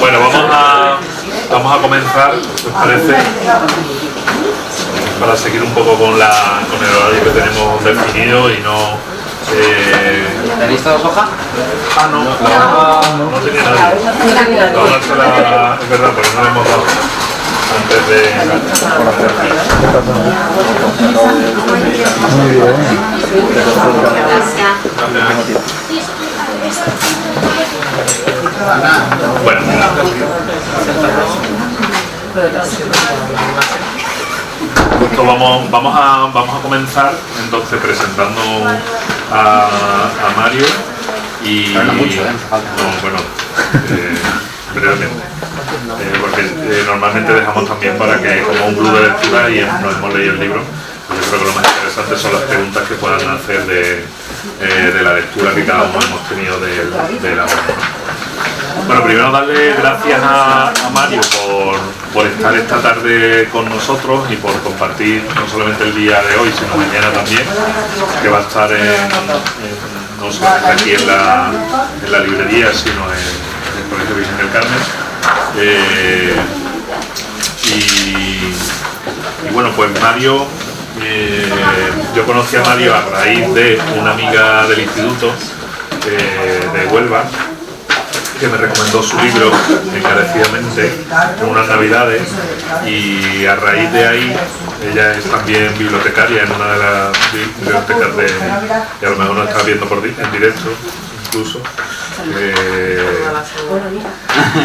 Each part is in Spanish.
Bueno, vamos a comenzar, ¿os parece? Para seguir un poco con el horario que tenemos definido y no... ¿Tenéis todos hoja? Ah, no, la hoja no tenía nadie. La hoja es verdad, porque no la hemos dado antes de... Muy bien. Bueno. Justo vamos a comenzar entonces presentando a Mario y... Pero no mucho, bueno, brevemente. Porque normalmente dejamos también para que, como un club de lectura y no hemos leído el libro, pues yo creo que lo más interesante son las preguntas que puedan hacer de la lectura que cada uno hemos tenido de la obra. Bueno, primero darle gracias a Mario por estar esta tarde con nosotros y por compartir no solamente el día de hoy, sino mañana también, que va a estar no solamente aquí en la librería, sino en el Colegio Virgen del Carmen. Y bueno, pues Mario, yo conocí a Mario a raíz de una amiga del instituto de Huelva, que me recomendó su libro encarecidamente en unas navidades, y a raíz de ahí ella es también bibliotecaria en una de las bibliotecas y a lo mejor nos está viendo en directo incluso,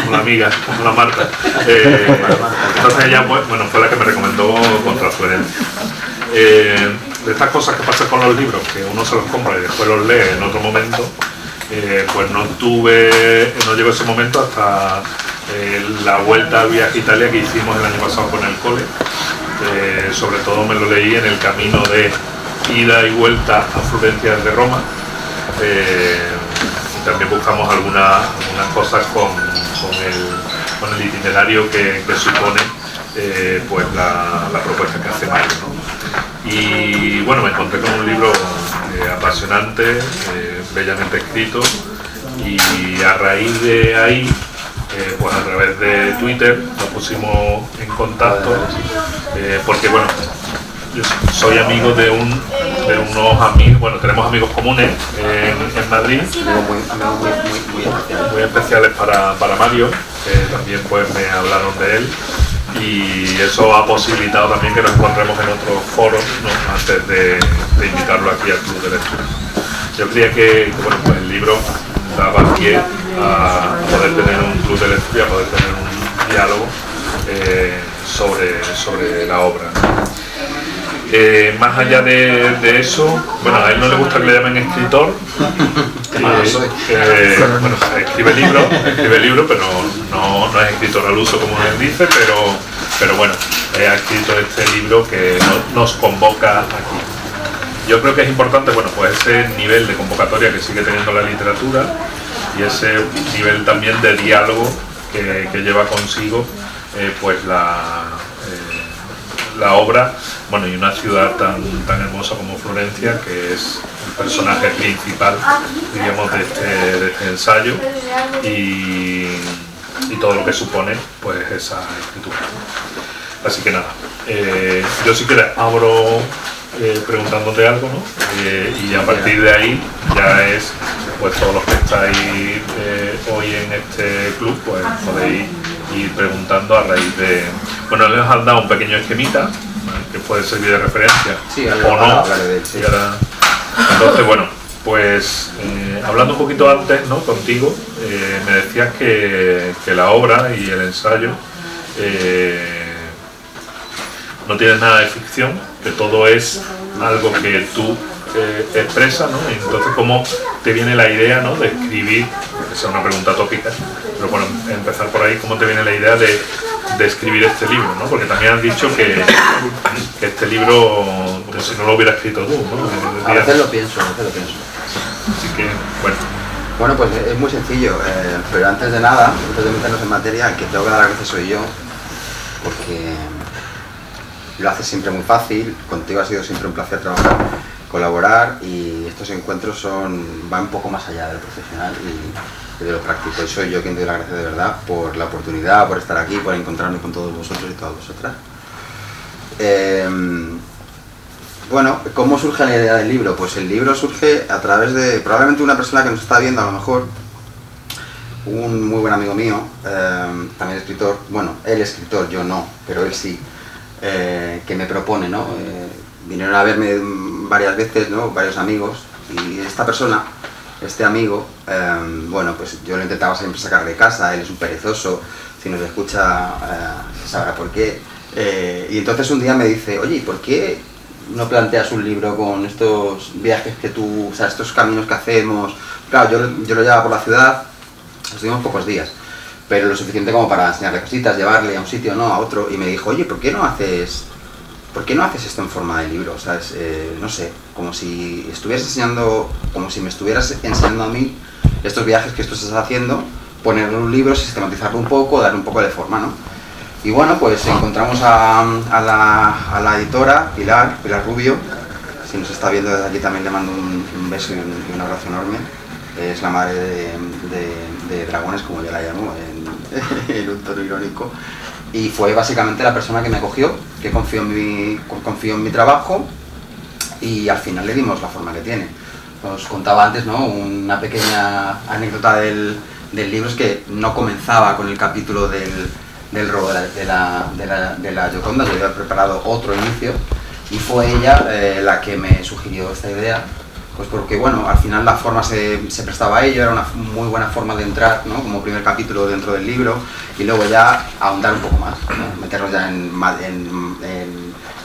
una amiga, una Marta, entonces ella bueno, fue la que me recomendó Contrafluencia. De estas cosas que pasan con los libros, que uno se los compra y después los lee en otro momento, pues no llegó ese momento hasta la vuelta al viaje a Italia que hicimos el año pasado con el cole. Sobre todo me lo leí en el camino de ida y vuelta a Florencia desde Roma. Y también buscamos algunas cosas con el itinerario que supone pues la propuesta que hace Mario, ¿no? Y bueno, me encontré con un libro apasionante, bellamente escrito, y a raíz de ahí, pues a través de Twitter nos pusimos en contacto, porque bueno, yo soy amigo de unos amigos, bueno, tenemos amigos comunes en Madrid, muy especiales para Mario, que también pues me hablaron de él, y eso ha posibilitado también que nos encontremos en otros foros, ¿no? Antes de invitarlo aquí al club de lectura. Yo creía que bueno, pues el libro daba pie a poder tener un club de lectura, a poder tener un diálogo sobre la obra. Más allá de eso, bueno, a él no le gusta que le llamen escritor. Bueno, escribe libros, pero no es escritor al uso como él dice, pero bueno, ha escrito este libro que nos convoca aquí. Yo creo que es importante, bueno, pues ese nivel de convocatoria que sigue teniendo la literatura y ese nivel también de diálogo que lleva consigo pues la obra, bueno, y una ciudad tan hermosa como Florencia, que es el personaje principal, digamos, de este ensayo, y todo lo que supone pues esa escritura. Así que nada, yo si quieres abro preguntándote algo, ¿no? Y a partir de ahí ya es, pues todos los que estáis hoy en este club, pues podéis ir preguntando a raíz de... Bueno, les han dado un pequeño esquemita, ¿vale? Que puede servir de referencia, sí, o no. Sí. Entonces, bueno, pues hablando un poquito antes, ¿no? Contigo, me decías que la obra y el ensayo no tienen nada de ficción, que todo es algo que tú expresas, ¿no? Entonces, ¿cómo te viene la idea, ¿no? De escribir? Esa es una pregunta tópica, pero bueno, empezar por ahí, ¿cómo te viene la idea de escribir este libro, ¿no? Porque también has dicho que este libro, como si no lo hubiera escrito tú, ¿no? A veces lo pienso. Así que, bueno. Bueno, pues es muy sencillo, pero antes de nada, antes de meternos en materia, el que tengo que dar las gracias soy yo, porque lo haces siempre muy fácil, contigo ha sido siempre un placer trabajar, colaborar, y estos encuentros van un poco más allá de lo profesional y de lo práctico, y soy yo quien doy las gracias de verdad por la oportunidad, por estar aquí, por encontrarme con todos vosotros y todas vosotras. Bueno, ¿cómo surge la idea del libro? Pues el libro surge a través de probablemente una persona que nos está viendo, a lo mejor un muy buen amigo mío, también escritor, bueno, él es escritor, yo no, pero él sí, que me propone, ¿no? Vinieron a verme varias veces, ¿no? Varios amigos, y esta persona, este amigo, bueno, pues yo lo intentaba siempre sacar de casa, él es un perezoso, si nos escucha sabrá por qué, y entonces un día me dice, oye, ¿por qué no planteas un libro con estos viajes que tú, o sea, estos caminos que hacemos? Claro, yo lo llevaba por la ciudad, estuvimos pocos días, pero lo suficiente como para enseñarle cositas, llevarle a un sitio, no, a otro, y me dijo, oye, ¿por qué no haces esto en forma de libro? O sea, no sé, como si estuvieras enseñando, como si me estuvieras enseñando a mí estos viajes que tú estás haciendo, ponerlo en un libro, sistematizarlo un poco, darle un poco de forma, ¿no? Y bueno, pues encontramos a la editora, Pilar Rubio. Si nos está viendo desde aquí también le mando un beso y un abrazo enorme. Es la madre de dragones, como yo la llamo, en un tono irónico. Y fue básicamente la persona que me acogió, que confió en mi trabajo, y al final le dimos la forma que tiene. Os contaba antes, ¿no? Una pequeña anécdota del libro, es que no comenzaba con el capítulo del robo de la Gioconda. Yo había preparado otro inicio, y fue ella la que me sugirió esta idea, pues porque bueno, al final la forma se prestaba a ello, era una muy buena forma de entrar, ¿no? Como primer capítulo dentro del libro, y luego ya ahondar un poco más, ¿no? Meternos ya en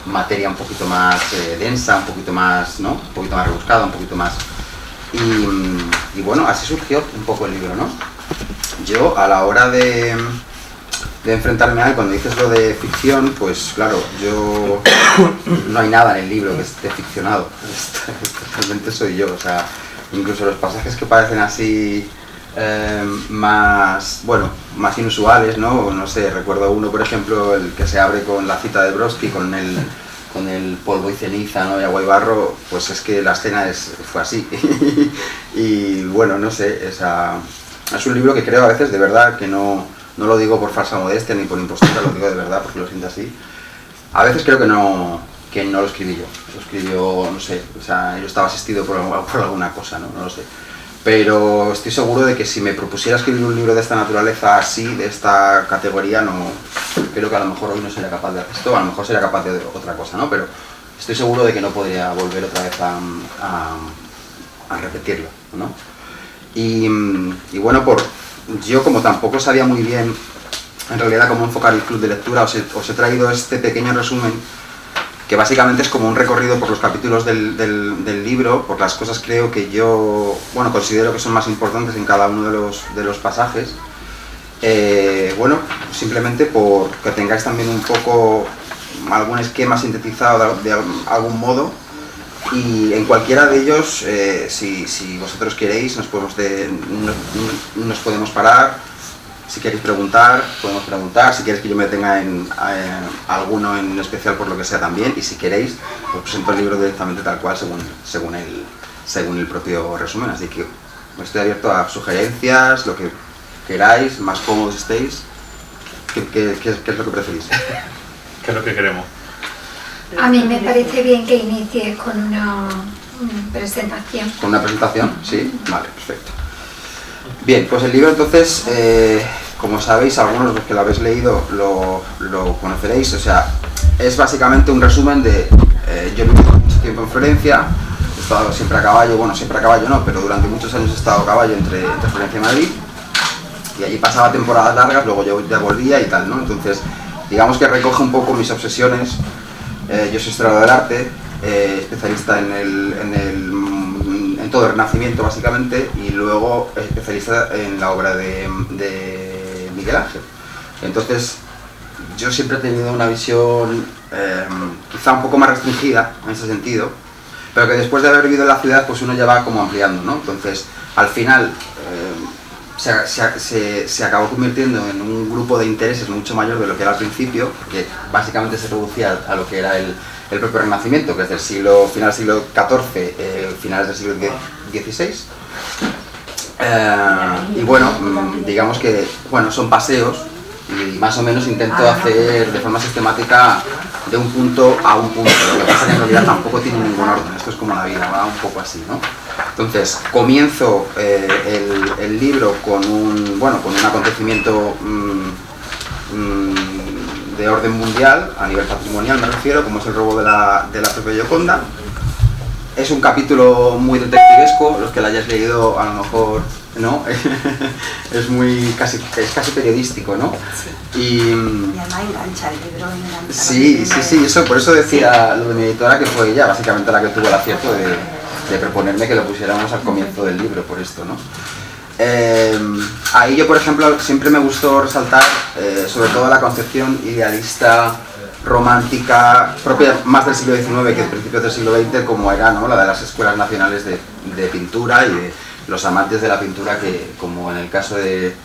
materia un poquito más densa, un poquito más, ¿no? Un poquito más rebuscada, un poquito más, y bueno, así surgió un poco el libro, ¿no? Yo, a la hora de enfrentarme a él, cuando dices lo de ficción, pues claro, no hay nada en el libro que esté ficcionado, realmente soy yo, o sea, incluso los pasajes que parecen así más inusuales, ¿no? No sé, recuerdo uno, por ejemplo, el que se abre con la cita de Brodsky, con el polvo y ceniza, ¿no? Y agua y barro, pues es que la escena fue así. Y bueno, no sé, es un libro que creo a veces de verdad que no lo digo por falsa modestia ni por impostura, lo digo de verdad porque lo siento así. A veces creo que no lo escribí yo. Lo escribió, no sé, o sea, yo estaba asistido por alguna cosa, ¿no? No lo sé. Pero estoy seguro de que si me propusiera escribir un libro de esta naturaleza, así, de esta categoría, no, creo que a lo mejor hoy no sería capaz de hacer esto, a lo mejor sería capaz de otra cosa, ¿no? Pero estoy seguro de que no podría volver otra vez a repetirlo, ¿no? Y bueno, yo como tampoco sabía muy bien en realidad cómo enfocar el club de lectura, os he traído este pequeño resumen, que básicamente es como un recorrido por los capítulos del libro, por las cosas creo que yo, bueno, considero que son más importantes en cada uno de los pasajes. Bueno, simplemente por que tengáis también un poco algún esquema sintetizado de algún modo, y en cualquiera de ellos, si vosotros queréis, nos podemos parar. Si queréis preguntar, podemos preguntar. Si queréis que yo me detenga en alguno en especial por lo que sea también, y si queréis, os presento el libro directamente tal cual según el propio resumen. Así que estoy abierto a sugerencias, lo que queráis, más cómodos estéis. ¿Qué es lo que preferís? ¿Qué es lo que queremos? A mí me parece bien que inicies con una presentación. ¿Con una presentación? Sí, vale, perfecto. Bien, pues el libro entonces, como sabéis, algunos de los que lo habéis leído lo conoceréis, o sea, es básicamente un resumen de... yo he vivido mucho tiempo en Florencia, he estado siempre a caballo, bueno, siempre a caballo no, pero durante muchos años he estado a caballo entre Florencia y Madrid, y allí pasaba temporadas largas, luego yo ya volvía y tal, ¿no? Entonces, digamos que recoge un poco mis obsesiones. Yo soy historiador del arte, especialista en todo el Renacimiento básicamente, y luego especialista en la obra de Miguel Ángel. Entonces yo siempre he tenido una visión quizá un poco más restringida en ese sentido, pero que después de haber vivido en la ciudad pues uno ya va como ampliando, ¿no? Entonces al final se acabó convirtiendo en un grupo de intereses mucho mayor de lo que era al principio, porque básicamente se reducía a lo que era el propio Renacimiento, que es del siglo, final del siglo XIV, finales del siglo XVI. Y bueno, digamos que bueno, son paseos y más o menos intento hacer de forma sistemática de un punto a un punto. Lo que pasa es que en realidad tampoco tiene ningún orden, esto es como la vida, va un poco así, ¿no? Entonces, comienzo el libro con un acontecimiento de orden mundial, a nivel patrimonial me refiero, como es el robo de la propia Gioconda. Es un capítulo muy detectivesco, los que lo hayáis leído a lo mejor, ¿no? es casi periodístico, ¿no? Y además engancha el libro, engancha. Sí, eso, por eso decía lo de mi editora, que fue ella básicamente la que tuvo el acierto de proponerme que lo pusiéramos al comienzo del libro, por esto, ¿no? Ahí yo, por ejemplo, siempre me gustó resaltar sobre todo la concepción idealista, romántica, propia más del siglo XIX que de principios del siglo XX, como era, ¿no?, la de las escuelas nacionales de pintura y de los amantes de la pintura, que como en el caso de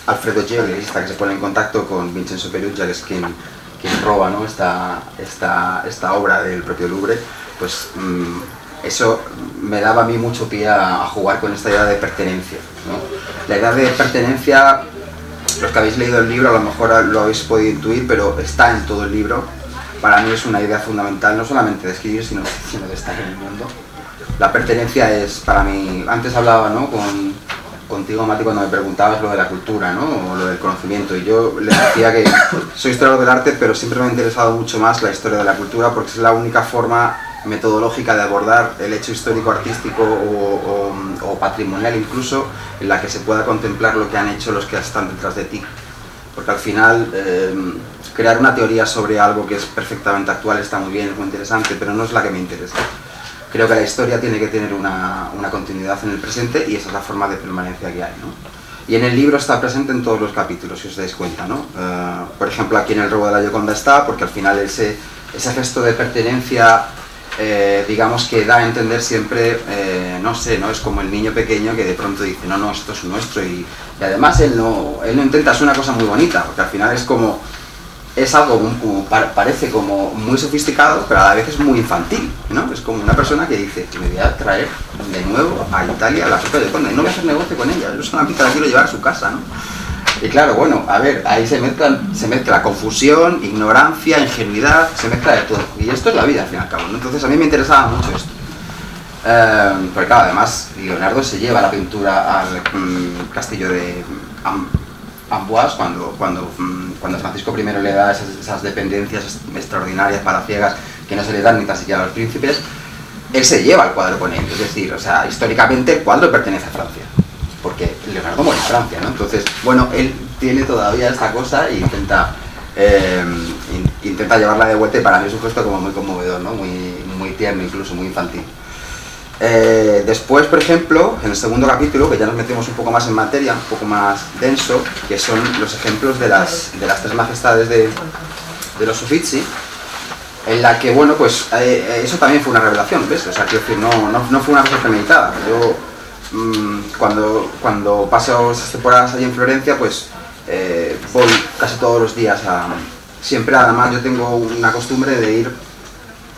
Alfredo Geo, que se pone en contacto con Vincenzo Perugia, que es quien roba, ¿no?, esta obra del propio Louvre, pues eso me daba a mí mucho pie a jugar con esta idea de pertenencia, ¿no? La idea de pertenencia, los que habéis leído el libro a lo mejor lo habéis podido intuir, pero está en todo el libro. Para mí es una idea fundamental, no solamente de escribir, sino de estar en el mundo. La pertenencia es para mí, antes hablaba, ¿no?, contigo, Mati, cuando me preguntabas lo de la cultura, ¿no?, o lo del conocimiento, y yo les decía que soy historiador del arte, pero siempre me ha interesado mucho más la historia de la cultura, porque es la única forma metodológica de abordar el hecho histórico, artístico o patrimonial incluso, en la que se pueda contemplar lo que han hecho los que están detrás de ti. Porque al final crear una teoría sobre algo que es perfectamente actual está muy bien, es muy interesante, pero no es la que me interesa. Creo que la historia tiene que tener una continuidad en el presente, y esa es la forma de permanencia que hay, ¿no? Y en el libro está presente en todos los capítulos, si os dais cuenta, ¿no? Por ejemplo, aquí en el robo de la Gioconda está, porque al final ese gesto de pertenencia, digamos que da a entender siempre, no sé, ¿no?, es como el niño pequeño que de pronto dice, no, esto es nuestro, y además él no intenta, es una cosa muy bonita, porque al final es algo parece como muy sofisticado, pero a la vez es muy infantil, ¿no? Es como una persona que dice que me voy a traer de nuevo a Italia la propia Gioconda y no voy a hacer negocio con ella, yo solamente la quiero llevar a su casa, ¿no? Y claro, bueno, a ver, ahí se mezcla confusión, ignorancia, ingenuidad, se mezcla de todo. Y esto es la vida, al fin y al cabo, ¿no? Entonces a mí me interesaba mucho esto. Porque claro, además, Leonardo se lleva la pintura al castillo de Amboise cuando Francisco I le da esas dependencias extraordinarias, palaciegas, que no se le dan ni tan siquiera a los príncipes. Él se lleva el cuadro con él, es decir, o sea, históricamente el cuadro pertenece a Francia, porque Leonardo muere en Francia, ¿no? Entonces, bueno, él tiene todavía esta cosa e intenta llevarla de vuelta, y para mí es un gesto como muy conmovedor, ¿no? Muy tierno, incluso muy infantil. Después, por ejemplo, en el segundo capítulo, que ya nos metemos un poco más en materia, un poco más denso, que son los ejemplos de las tres majestades de los Uffizi, en la que, bueno, pues eso también fue una revelación, ¿ves? O sea, quiero decir, no fue una cosa premeditada. Yo cuando paso esas temporadas allí en Florencia, pues voy casi todos los días siempre, además yo tengo una costumbre de ir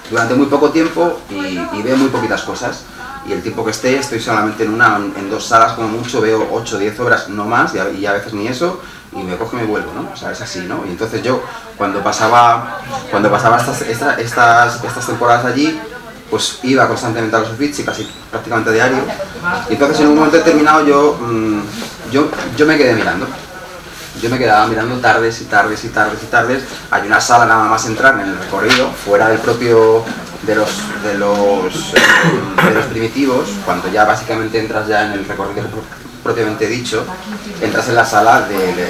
durante muy poco tiempo y veo muy poquitas cosas, y el tiempo que estoy solamente en dos salas como mucho, veo 8 o 10 obras, no más, y a veces ni eso, y me cojo y me vuelvo, ¿no? O sea, es así, ¿no? Y entonces yo cuando pasaba estas temporadas allí, pues iba constantemente a los Uffizi, casi prácticamente a diario, y entonces en un momento determinado yo me quedé mirando. Yo me quedaba mirando tardes y tardes y tardes y tardes. Hay una sala nada más entrar en el recorrido, fuera del propio de los primitivos, cuando ya básicamente entras ya en el recorrido propiamente dicho, entras en la sala del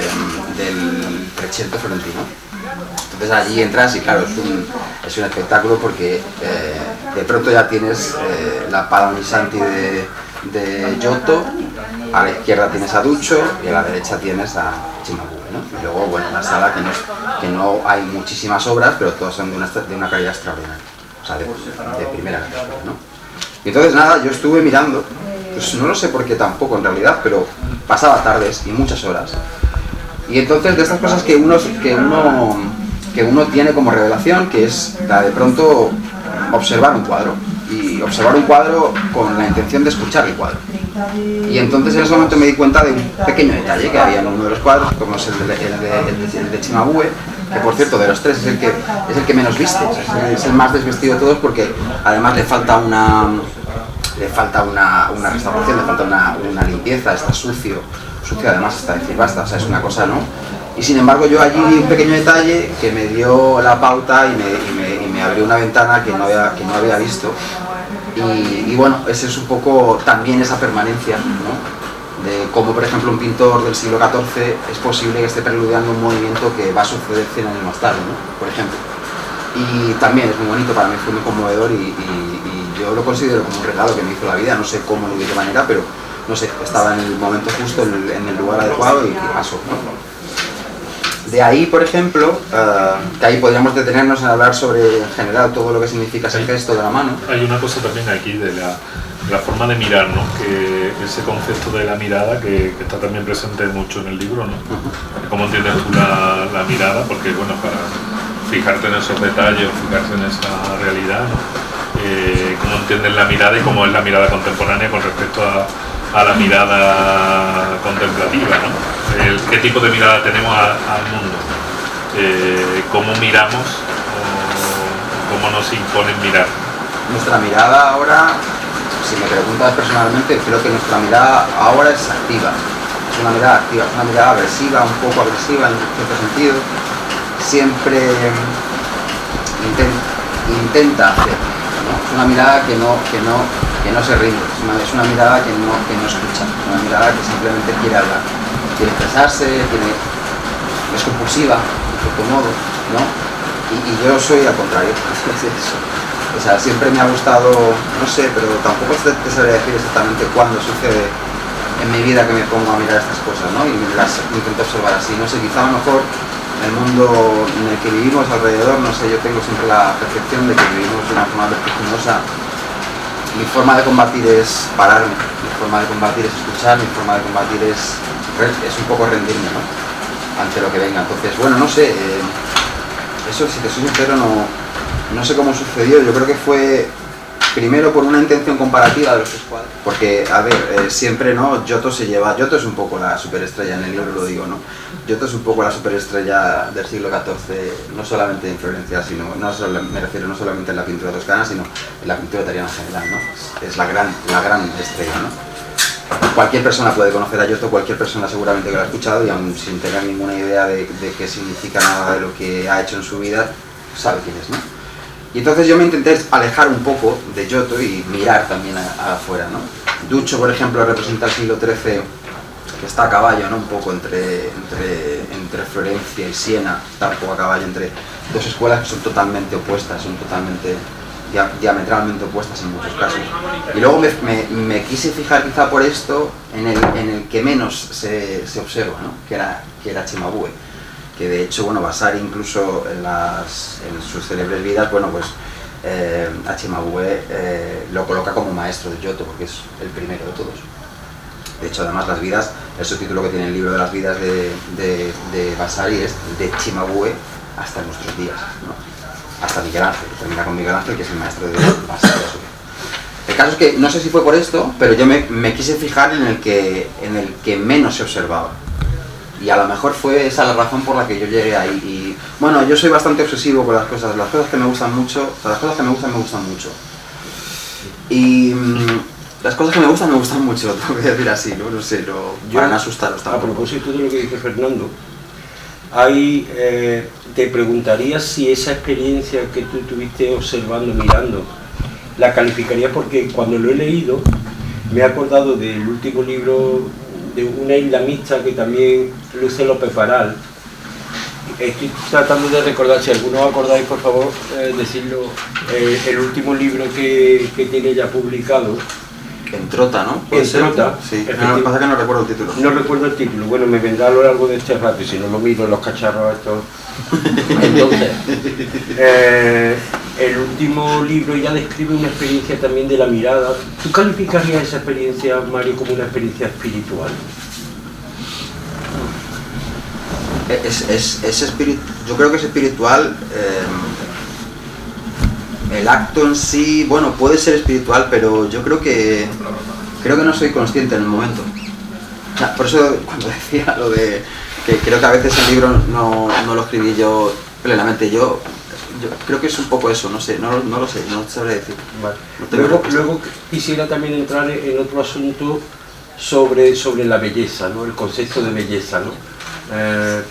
Trecento florentino. Entonces allí entras y claro, es un espectáculo, porque de pronto ya tienes la Palanisanti de Giotto, a la izquierda tienes a Duccio y a la derecha tienes a Cimabue, ¿no? Y luego, bueno, una sala que no hay muchísimas obras, pero todas son de una calidad extraordinaria, o sea, de primera calidad, ¿no? Y entonces nada, yo estuve mirando, pues no lo sé por qué tampoco en realidad, pero pasaba tardes y muchas horas. Y entonces de estas cosas que uno que uno tiene como revelación, que es la de pronto observar un cuadro. Y observar un cuadro con la intención de escuchar el cuadro. Y entonces en ese momento me di cuenta de un pequeño detalle que había en uno de los cuadros, como es el de Cimabue, que por cierto de los tres es el que menos viste, es el más desvestido de todos, porque además le falta una restauración, le falta una limpieza, está sucio además hasta decir basta, o sea, es una cosa, ¿no? Y sin embargo yo allí vi un pequeño detalle que me dio la pauta y me abrió una ventana que no había visto. Y bueno, ese es un poco también esa permanencia, ¿no? De cómo, por ejemplo, un pintor del siglo XIV es posible que esté preludiando un movimiento que va a suceder 100 años más tarde, ¿no? Por ejemplo. Y también es muy bonito, para mí fue muy conmovedor y yo lo considero como un regalo que me hizo la vida, no sé cómo ni de qué manera, pero no sé, estaba en el momento justo, en el lugar adecuado y pasó, ¿no? De ahí, por ejemplo, que ahí podríamos detenernos en hablar sobre, en general, todo lo que significa ese gesto de la mano. Hay una cosa también aquí de la forma de mirar, ¿no? Que ese concepto de la mirada que está también presente mucho en el libro, ¿no? ¿Cómo entiendes tú la mirada? Porque, bueno, para fijarte en esos detalles, fijarse en esa realidad, ¿no? ¿Cómo entiendes la mirada y cómo es la mirada contemporánea con respecto a la mirada contemplativa, ¿no? ¿Qué tipo de mirada tenemos al mundo? ¿Cómo miramos o cómo nos imponen mirar? Nuestra mirada ahora, si me preguntas personalmente, creo que nuestra mirada ahora es activa. Es una mirada activa, es una mirada agresiva, un poco agresiva en cierto sentido. Siempre intenta hacer, ¿no? Es una mirada que no se rinde, es una mirada que no escucha, es una mirada que simplemente quiere hablar, quiere expresarse, es compulsiva, de cierto modo, ¿no? Y yo soy al contrario, o sea, siempre me ha gustado, no sé, pero tampoco te sabría decir exactamente cuándo sucede en mi vida que me pongo a mirar estas cosas, ¿no? Y las intento observar así, no sé, quizá a lo mejor el mundo en el que vivimos alrededor, no sé, yo tengo siempre la percepción de que vivimos de una forma vertiginosa. Mi forma de combatir es pararme, mi forma de combatir es escuchar, mi forma de combatir es un poco rendirme, ¿no? Ante lo que venga. Entonces, bueno, no sé, eso, si te soy sincero, no sé cómo sucedió. Yo creo que fue primero por una intención comparativa de los tres cuadros, porque, a ver, siempre, ¿no? Giotto es un poco la superestrella, en el libro lo digo, ¿no? Giotto es un poco la superestrella del siglo XIV, no solamente en Florencia, me refiero no solamente en la pintura toscana, sino en la pintura italiana en general, ¿no? Es la gran estrella, ¿no? Cualquier persona puede conocer a Giotto, cualquier persona seguramente que lo ha escuchado y aún sin tener ninguna idea de qué significa nada de lo que ha hecho en su vida, sabe quién es, ¿no? Y entonces yo me intenté alejar un poco de Giotto y mirar también afuera, ¿no? Duccio, por ejemplo, representa el siglo XIII, que está a caballo, ¿no? Un poco entre Florencia y Siena, está un poco a caballo entre dos escuelas que son totalmente opuestas, son totalmente diametralmente opuestas en muchos casos. Y luego me quise fijar quizá por esto en el que menos se observa, ¿no? Que era Cimabue, que de hecho, bueno, Vasari incluso en sus célebres vidas, bueno, pues a Cimabue lo coloca como maestro de Giotto, porque es el primero de todos. De hecho, además, las vidas, el subtítulo que tiene el libro de las vidas de Vasari es de Cimabue hasta nuestros días, ¿no? Hasta Miguel Ángel, que termina con Miguel Ángel, que es el maestro de Vasari. El caso es que, no sé si fue por esto, pero yo me quise fijar en el que menos se observaba. Y a lo mejor fue esa la razón por la que yo llegué ahí. Y bueno, yo soy bastante obsesivo con las cosas que me gustan mucho, las cosas que me gustan mucho. Y las cosas que me gustan mucho, tengo que decir así, no sé, para no asustaros tampoco. A propósito de lo que dice Fernando, te preguntaría si esa experiencia que tú tuviste observando, mirando, la calificarías, porque cuando lo he leído me he acordado del último libro de una islamista que también luce López Varal. Estoy tratando de recordar, si alguno os acordáis, por favor, decirlo, el último libro que tiene ya publicado. Entrota, ¿no? Entrota. Sí, no, pasa que no recuerdo el título. No recuerdo el título, bueno, me vendrá a lo largo de este rato, y si no lo miro en los cacharros estos. Entonces, el último libro ya describe una experiencia también de la mirada. ¿Tú calificarías esa experiencia, Mario, como una experiencia espiritual? Yo creo que es espiritual. El acto en sí, bueno, puede ser espiritual, pero yo creo que no soy consciente en el momento. O sea, por eso cuando decía lo de que creo que a veces el libro no lo escribí yo plenamente, yo creo que es un poco eso, no sé, no lo sé, no sabré decir. Vale. No luego quisiera también entrar en otro asunto sobre la belleza, ¿no? El concepto de belleza, ¿no?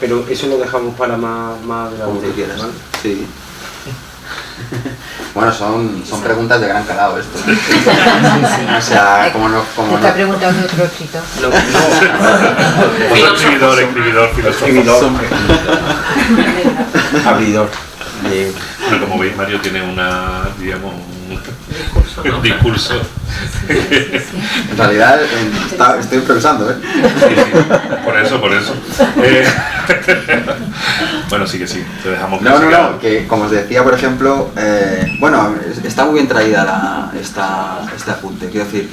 Pero eso lo dejamos para más adelante. Como tú quieras, ¿vale? Sí. Bueno, son preguntas de gran calado esto. O sea, como no... Te está preguntando otro escritor. Escribidor, filósofo. Abridor. Bueno, como veis, Mario tiene un discurso. En realidad estoy improvisando, ¿eh? Sí, por eso. Bueno, sí, te dejamos que No, que como os decía, por ejemplo, bueno, está muy bien traída este apunte, quiero decir,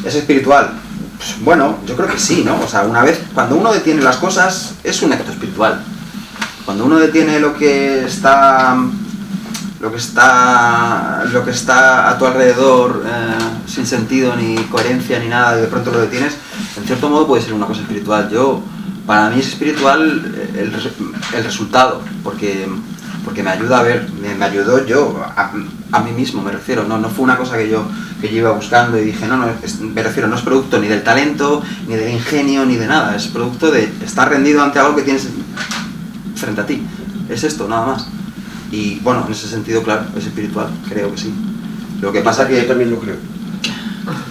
¿es espiritual? Pues, bueno, yo creo que sí, ¿no? O sea, una vez, cuando uno detiene las cosas, es un acto espiritual. Cuando uno detiene lo que está a tu alrededor sin sentido ni coherencia ni nada, y de pronto lo detienes, en cierto modo puede ser una cosa espiritual. Para mí es espiritual el resultado, porque me ayuda a ver, me ayudó yo a mí mismo, me refiero, no fue una cosa que yo iba buscando y dije, me refiero, no es producto ni del talento, ni del ingenio, ni de nada, es producto de estar rendido ante algo que tienes frente a ti, es esto, nada más. Y bueno, en ese sentido, claro, es espiritual, creo que sí. Lo que pasa que... Yo también lo creo.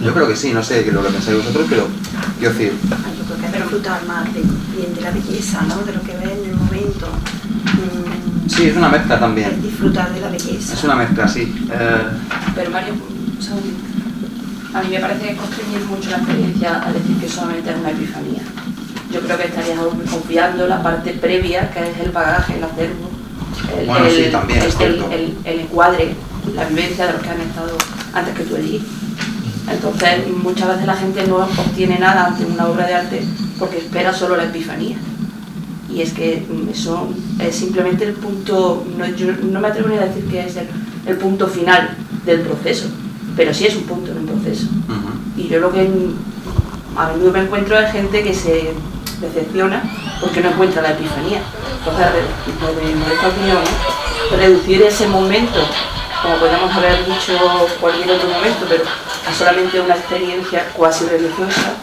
Yo creo que sí, no sé lo que pensáis vosotros, pero quiero decir... Yo creo que es disfrutar más bien de la belleza, ¿no? De lo que ves en el momento. Sí, es una mezcla también. Es disfrutar de la belleza. Es una mezcla, sí. Pero Mario, un segundito. A mí me parece que es constreñir mucho la experiencia al decir que solamente es una epifanía. Yo creo que estarías confiando la parte previa, que es el bagaje, el acervo, sí, también, el encuadre, la vivencia de los que han estado antes que tú allí. Entonces, muchas veces la gente no obtiene nada ante una obra de arte porque espera solo la epifanía. Y es que eso es simplemente el punto, yo no me atrevo ni a decir que es el punto final del proceso, pero sí es un punto en un proceso. Y yo lo que a menudo me encuentro es gente que se decepciona porque no encuentra la epifanía. Entonces, desde nuestra opinión, reducir ese momento, como podríamos haber dicho cualquier otro momento, pero a solamente una experiencia cuasi religiosa,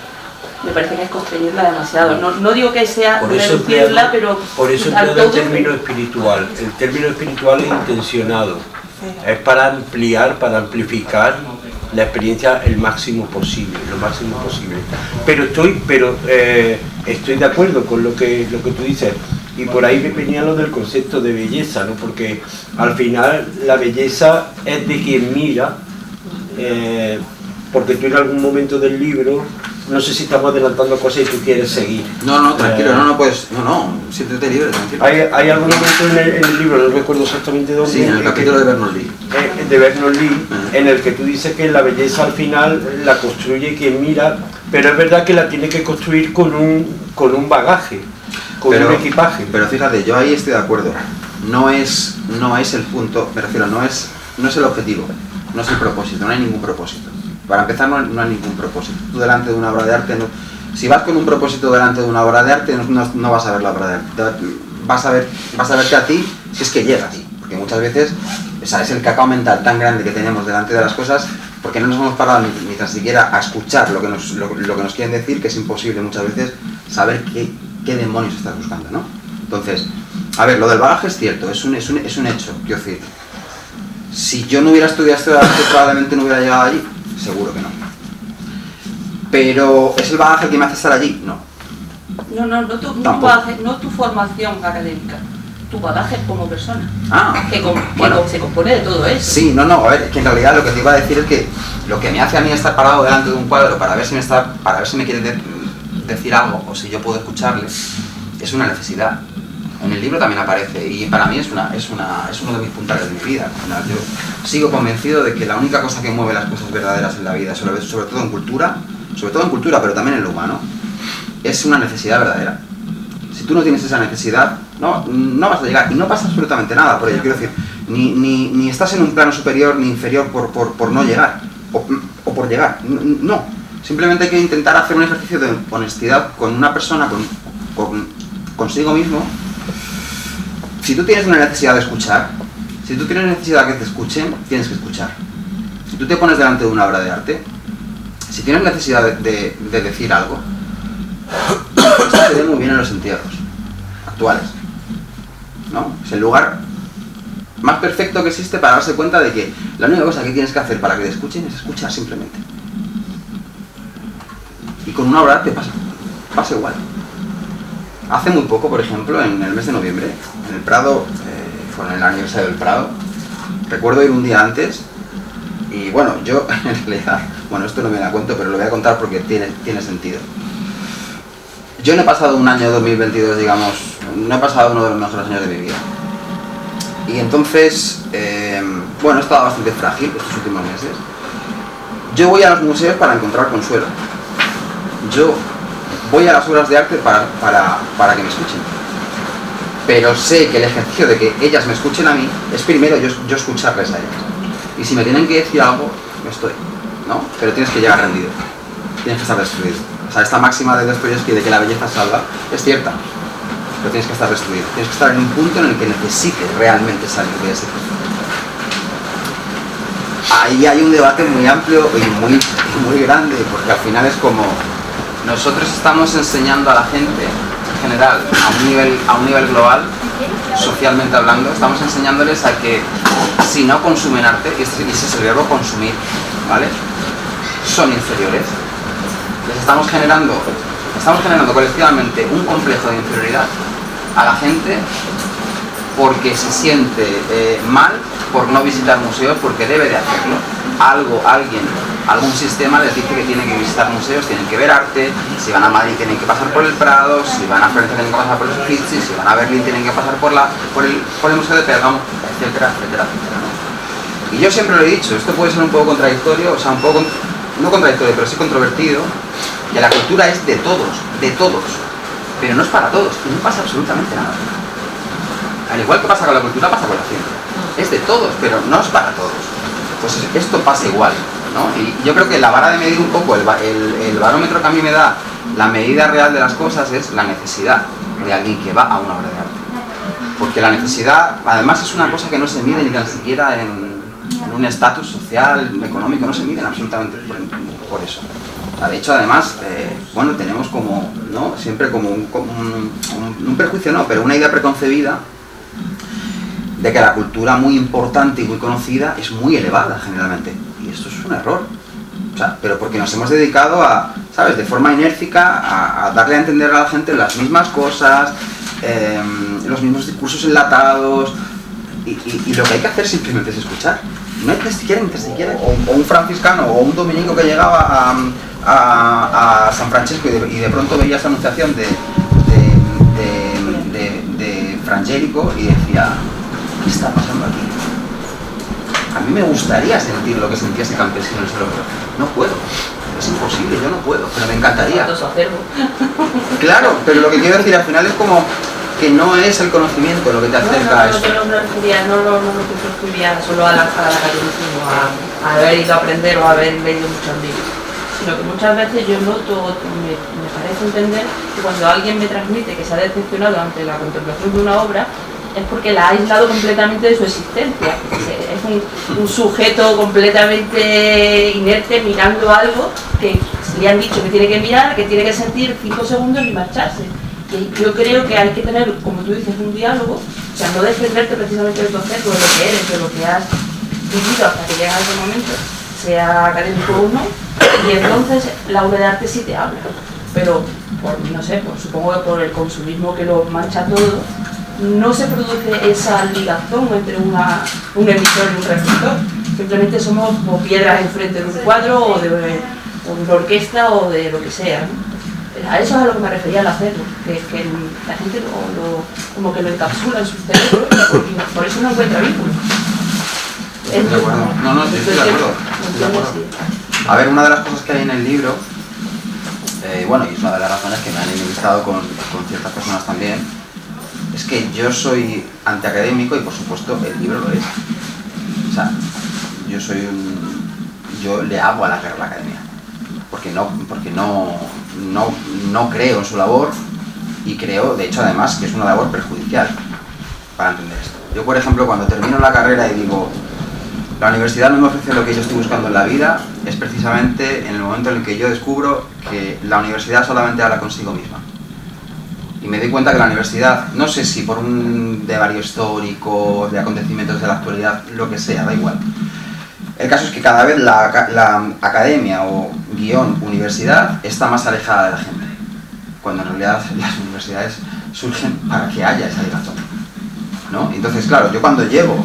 me parece que es constreñirla demasiado. No digo que sea reducirla, pero... Por eso empleo el término espiritual. El término espiritual es intencionado. Es para ampliar, para amplificar la experiencia lo máximo posible. Pero estoy de acuerdo con lo que tú dices. Y por ahí me venía lo del concepto de belleza, ¿no? Porque al final la belleza es de quien mira, porque tú en algún momento del libro, no sé si estamos adelantando cosas y tú quieres seguir. No, tranquilo, siéntete libre, tranquilo. Hay algún momento en el libro, no recuerdo exactamente dónde. Sí, en el capítulo de Bernard-Lee. De Bernard-Lee, en el que tú dices que la belleza al final la construye quien mira, pero es verdad que la tiene que construir con un bagaje, con un equipaje. Pero fíjate, yo ahí estoy de acuerdo. No es el punto, me refiero, no es el objetivo, no es el propósito, no hay ningún propósito. Para empezar, no hay ningún propósito. Tú delante de una obra de arte, si vas con un propósito delante de una obra de arte, no vas a ver la obra de arte. Vas a verte a ti si es que llega a ti. Porque muchas veces, o sea, es el cacao mental tan grande que tenemos delante de las cosas, porque no nos hemos parado ni tan siquiera a escuchar lo que nos quieren decir, que es imposible muchas veces saber qué demonios estás buscando, ¿no? Entonces, a ver, lo del bagaje es cierto, es un hecho, quiero decir. Si yo no hubiera estudiado esto de arte, probablemente no hubiera llegado allí. Seguro que no. Pero ¿es el bagaje que me hace estar allí? No. No tu formación académica, tu bagaje como persona. Que se compone de todo eso. Sí, a ver, es que en realidad lo que te iba a decir es que lo que me hace a mí estar parado delante de un cuadro para ver si me quiere decir algo o si yo puedo escucharle, es una necesidad. En el libro también aparece y para mí es uno de mis puntales de mi vida. Yo sigo convencido de que la única cosa que mueve las cosas verdaderas en la vida, sobre todo en cultura, pero también en lo humano, es una necesidad verdadera. Si Si tú no tienes esa necesidad, no vas a llegar y no pasa absolutamente nada por ello. Quiero decir, ni estás en un plano superior ni inferior por no llegar o por llegar. No, simplemente hay que intentar hacer un ejercicio de honestidad con una persona, consigo mismo. Si tú tienes una necesidad de escuchar, si tú tienes necesidad de que te escuchen, tienes que escuchar. Si tú te pones delante de una obra de arte, si tienes necesidad de decir algo, esto se ve muy bien en los entierros actuales, ¿no? Es el lugar más perfecto que existe para darse cuenta de que la única cosa que tienes que hacer para que te escuchen es escuchar simplemente. Y con una obra de arte pasa igual. Hace muy poco, por ejemplo, en el mes de noviembre, en el Prado, fue en el aniversario del Prado, recuerdo ir un día antes y bueno, yo en realidad, bueno, esto no me da cuenta, pero lo voy a contar porque tiene sentido. Yo no he pasado un año 2022, digamos, no he pasado uno de los mejores años de mi vida. Y entonces, bueno, he estado bastante frágil estos últimos meses. Yo voy a los museos para encontrar consuelo. Yo voy a las obras de arte para que me escuchen. Pero sé que el ejercicio de que ellas me escuchen a mí es primero yo escucharles a ellas. Y si me tienen que decir algo, me estoy, ¿no? Pero tienes que llegar rendido. Tienes que estar destruido. O sea, esta máxima de Dostoyevsky de que la belleza salva es cierta. Pero tienes que estar destruido. Tienes que estar en un punto en el que necesites realmente salir de ese punto. Ahí hay un debate muy amplio y muy grande, porque al final es como nosotros estamos enseñando a la gente en general, a un nivel global, socialmente hablando, estamos enseñándoles a que si no consumen arte, y ese es el verbo consumir, ¿vale? Son inferiores. Les estamos generando colectivamente un complejo de inferioridad a la gente porque se siente mal por no visitar museos, porque debe de hacerlo. Algún sistema les dice que tienen que visitar museos, tienen que ver arte, si van a Madrid tienen que pasar por el Prado, si van a Florencia tienen que pasar por los Uffizi, si van a Berlín tienen que pasar por el Museo de Pérgamo, etcétera, etcétera, etcétera, ¿no? Y yo siempre lo he dicho, esto puede ser un poco contradictorio, o sea, un poco, no contradictorio, pero sí controvertido, que la cultura es de todos, pero no es para todos, y no pasa absolutamente nada. Al igual que pasa con la cultura, pasa con la ciencia. Es de todos, pero no es para todos. Pues esto pasa igual, ¿no? Y yo creo que la vara de medir un poco, el barómetro que a mí me da la medida real de las cosas es la necesidad de alguien que va a una obra de arte. Porque la necesidad, además, es una cosa que no se mide ni tan siquiera en un estatus social, económico, no se miden absolutamente por eso. De hecho, además, bueno, tenemos como, ¿no? Siempre como un prejuicio, no, pero una idea preconcebida de que la cultura muy importante y muy conocida es muy elevada generalmente. Y esto es un error. O sea, pero porque nos hemos dedicado a, ¿sabes?, de forma inérfica a darle a entender a la gente las mismas cosas, los mismos discursos enlatados, y lo que hay que hacer simplemente es escuchar. No hay ni siquiera, o un franciscano o un dominico que llegaba a San Francesco y de pronto veía esa anunciación de Frangélico y decía, ¿qué está pasando aquí? A mí me gustaría sentir lo que sentía ese campesino en el suelo, no puedo, es imposible, yo no puedo, pero me encantaría. Claro, pero lo que quiero decir al final es como que no es el conocimiento lo que te acerca a eso. Yo no me refería solo al academicismo, a haber ido a aprender o a haber leído muchos libros, sino que muchas veces yo noto, me parece entender que cuando alguien me transmite que se ha decepcionado ante la contemplación de una obra, es porque la ha aislado completamente de su existencia. Es un sujeto completamente inerte mirando algo que le han dicho que tiene que mirar, que tiene que sentir 5 segundos y marcharse. Y yo creo que hay que tener, como tú dices, un diálogo, o sea, no defenderte precisamente del concepto de lo que eres, de lo que has vivido hasta que llega ese momento, sea académico o no, y entonces la obra de arte sí te habla. Pero, no sé, supongo que por el consumismo que lo mancha todo, no se produce esa ligazón entre un emisor y un receptor. Simplemente somos como piedras enfrente de un cuadro o de una orquesta o de lo que sea, ¿no? A eso es a lo que me refería al hacerlo, que la gente como que lo encapsula en su cerebro y por eso no encuentra vínculo. De acuerdo. No, estoy de acuerdo. A ver, una de las cosas que hay en el libro, bueno, y es una de las razones que me han enemistado con ciertas personas también, es que yo soy antiacadémico y por supuesto el libro lo es. O sea, yo le hago a la guerra a la academia, porque no creo en su labor y creo, de hecho además, que es una labor perjudicial para entender esto. Yo, por ejemplo, cuando termino la carrera y digo, la universidad no me ofrece lo que yo estoy buscando en la vida, es precisamente en el momento en el que yo descubro que la universidad solamente habla consigo misma. Y me doy cuenta que la universidad, no sé si por un devario histórico, de acontecimientos de la actualidad, lo que sea, da igual. El caso es que cada vez la academia o guión universidad está más alejada de la gente, cuando en realidad las universidades surgen para que haya esa ligazón, ¿no? Entonces, claro, yo cuando llego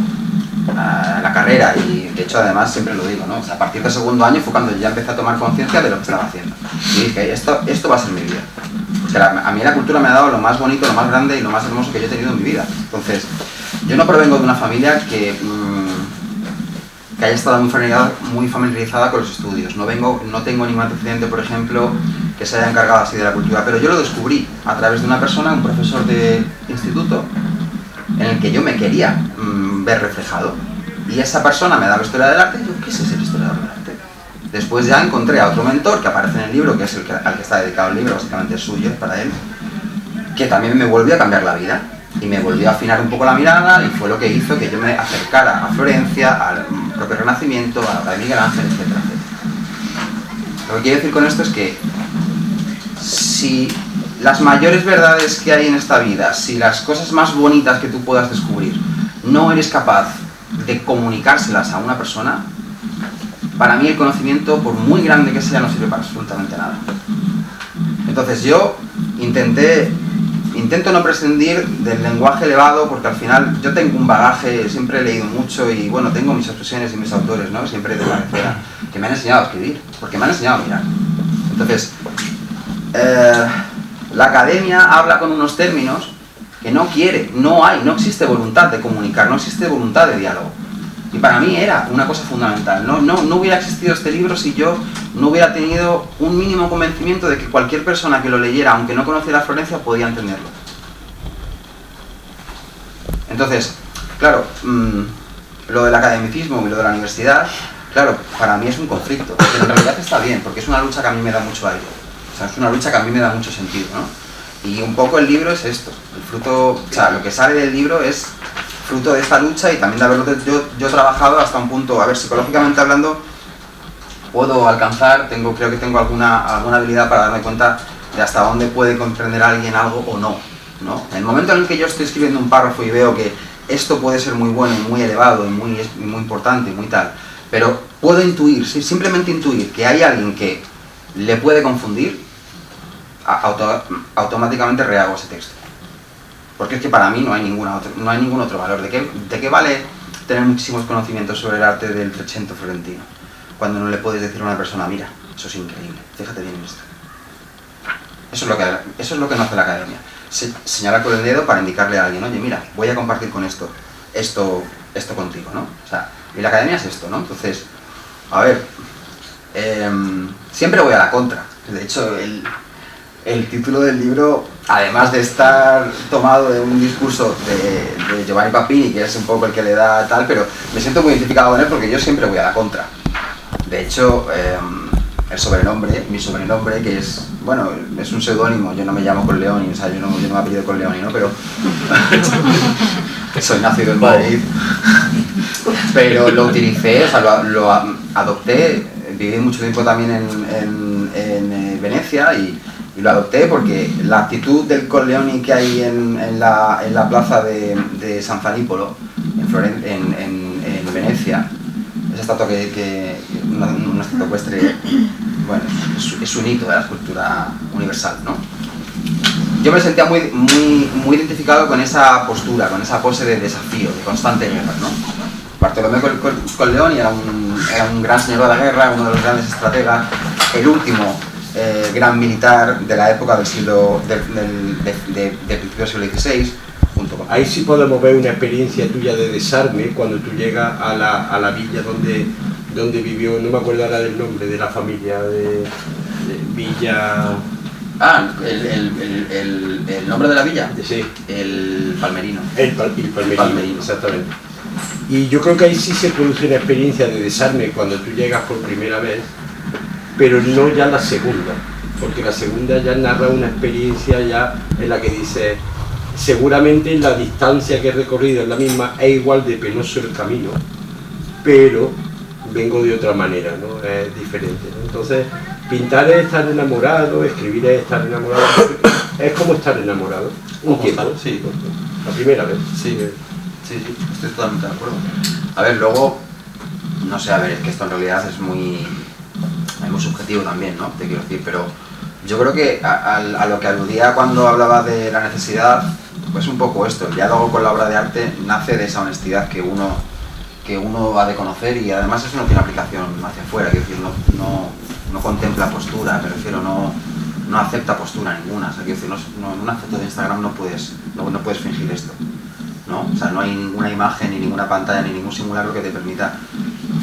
a la carrera, y de hecho además siempre lo digo, ¿no? O sea, a partir del segundo año fue cuando ya empecé a tomar conciencia de lo que estaba haciendo. Y dije, esto va a ser mi vida. O sea, a mí la cultura me ha dado lo más bonito, lo más grande y lo más hermoso que yo he tenido en mi vida. Entonces, yo no provengo de una familia que haya estado muy familiarizada con los estudios. No tengo ningún antecedente, por ejemplo, que se haya encargado así de la cultura, pero yo lo descubrí a través de una persona, un profesor de instituto, en el que yo me quería ver reflejado. Y esa persona me daba historia del arte y yo quise ser historiador del arte. Después ya encontré a otro mentor que aparece en el libro, que es al que está dedicado el libro, básicamente es suyo, es para él, que también me volvió a cambiar la vida y me volvió a afinar un poco la mirada, y fue lo que hizo que yo me acercara a Florencia, al propio Renacimiento, a la de Miguel Ángel, etcétera, etcétera. Lo que quiero decir con esto es que si las mayores verdades que hay en esta vida, si las cosas más bonitas que tú puedas descubrir, no eres capaz de comunicárselas a una persona, para mí el conocimiento, por muy grande que sea, no sirve para absolutamente nada. Entonces yo intento no prescindir del lenguaje elevado, porque al final yo tengo un bagaje, siempre he leído mucho y bueno, tengo mis expresiones y mis autores, ¿no? Siempre de cabecera, que me han enseñado a escribir, porque me han enseñado a mirar. Entonces, la academia habla con unos términos que no existe voluntad de comunicar, no existe voluntad de diálogo. Y para mí era una cosa fundamental. No hubiera existido este libro si yo no hubiera tenido un mínimo convencimiento de que cualquier persona que lo leyera, aunque no conociera a Florencia, podía entenderlo. Sea, claro, lo del academicismo y lo de la universidad, claro, para mí es un conflicto, pero en realidad está bien, porque es una lucha que a mí me da mucho aire. O sea, es una lucha que a mí me da mucho sentido, ¿no? Y un poco el libro es esto, el fruto, o sea, lo que sale del libro es fruto de esta lucha y también de haberlo yo trabajado hasta un punto, a ver, psicológicamente hablando, puedo alcanzar, creo que tengo alguna habilidad para darme cuenta de hasta dónde puede comprender alguien algo o no, ¿no? En el momento en el que yo estoy escribiendo un párrafo y veo que esto puede ser muy bueno y muy elevado y muy importante y muy tal, pero puedo intuir, simplemente intuir que hay alguien que le puede confundir, automáticamente rehago ese texto. Porque es que para mí no hay ningún otro valor. ¿De qué vale tener muchísimos conocimientos sobre el arte del Trecento florentino cuando no le puedes decir a una persona, mira, eso es increíble, fíjate bien en esto? Eso es lo que no hace la academia. Señala con el dedo para indicarle a alguien, oye, mira, voy a compartir con esto contigo, ¿no? O sea, y la academia es esto, ¿no? Entonces, a ver, siempre voy a la contra. De hecho, el título del libro, además de estar tomado de un discurso de Giovanni Papini, que es un poco el que le da tal, pero me siento muy identificado con él porque yo siempre voy a la contra. De hecho, mi sobrenombre, que es, bueno, es un seudónimo, yo no me llamo Corleoni, o sea, yo no me apellido Corleoni, ¿no? Pero soy nacido en Madrid, pero lo utilicé, o sea, lo adopté, viví mucho tiempo también en Venecia y lo adopté porque la actitud del Corleoni que hay en la plaza de San Zanipolo, en Venecia, esa estatua una estatua ecuestre, bueno, es un hito de la escultura universal, ¿no? Yo me sentía muy identificado con esa postura, con esa pose de desafío, de constante guerra, ¿no? Bartolomé Colleoni era un gran señor de la guerra, uno de los grandes estrategas, el último gran militar de la época del principio del siglo XVI, junto con... Ahí sí podemos ver una experiencia tuya de desarme cuando tú llegas a la villa donde vivió, no me acuerdo ahora del nombre de la familia, de Villa... Ah, el nombre de la villa. Sí. El Palmerino. El Palmerino, exactamente. Y yo creo que ahí sí se produce una experiencia de desarme cuando tú llegas por primera vez, pero no ya la segunda, porque la segunda ya narra una experiencia ya en la que dice, seguramente la distancia que he recorrido es la misma, es igual de penoso el camino, pero vengo de otra manera, ¿no? Es diferente, ¿no? Entonces, pintar es estar enamorado, escribir es estar enamorado, es como estar enamorado, un tiempo, sí. La primera vez. Sí, estoy totalmente de acuerdo. A ver, luego, no sé, a ver, es que esto en realidad es muy subjetivo también, ¿no? Te quiero decir, pero yo creo que a lo que aludía cuando hablaba de la necesidad, pues un poco esto, el diálogo con la obra de arte nace de esa honestidad que uno ha de conocer y además eso no tiene aplicación hacia afuera, quiero decir, no contempla postura, me refiero, no acepta postura ninguna, o sea, quiero decir, en una foto de Instagram no puedes fingir esto, ¿no? O sea, no hay ninguna imagen, ni ninguna pantalla, ni ningún simulacro que te permita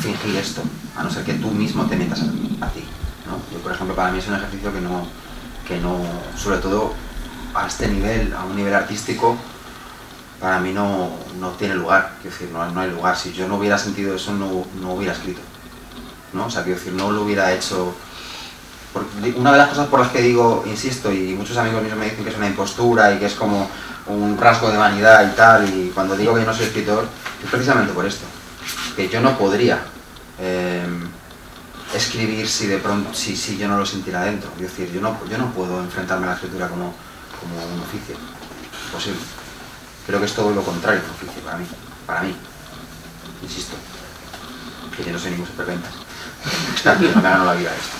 fingir esto, a no ser que tú mismo te metas a ti, ¿no? Yo, por ejemplo, para mí es un ejercicio que no, sobre todo a este nivel, a un nivel artístico, para mí no tiene lugar, quiero decir, no hay lugar. Si yo no hubiera sentido eso, no hubiera escrito, ¿no? O sea, quiero decir, no lo hubiera hecho. Una de las cosas por las que digo, insisto, y muchos amigos míos me dicen que es una impostura y que es como un rasgo de vanidad y tal, y cuando digo que yo no soy escritor, es precisamente por esto, que yo no podría escribir si de pronto, si yo no lo sintiera dentro. Es decir, yo no puedo enfrentarme a la escritura como un oficio, imposible. Creo que es todo lo contrario un oficio para mí, insisto, que yo no soy ningún superventas, no me gano la vida esto.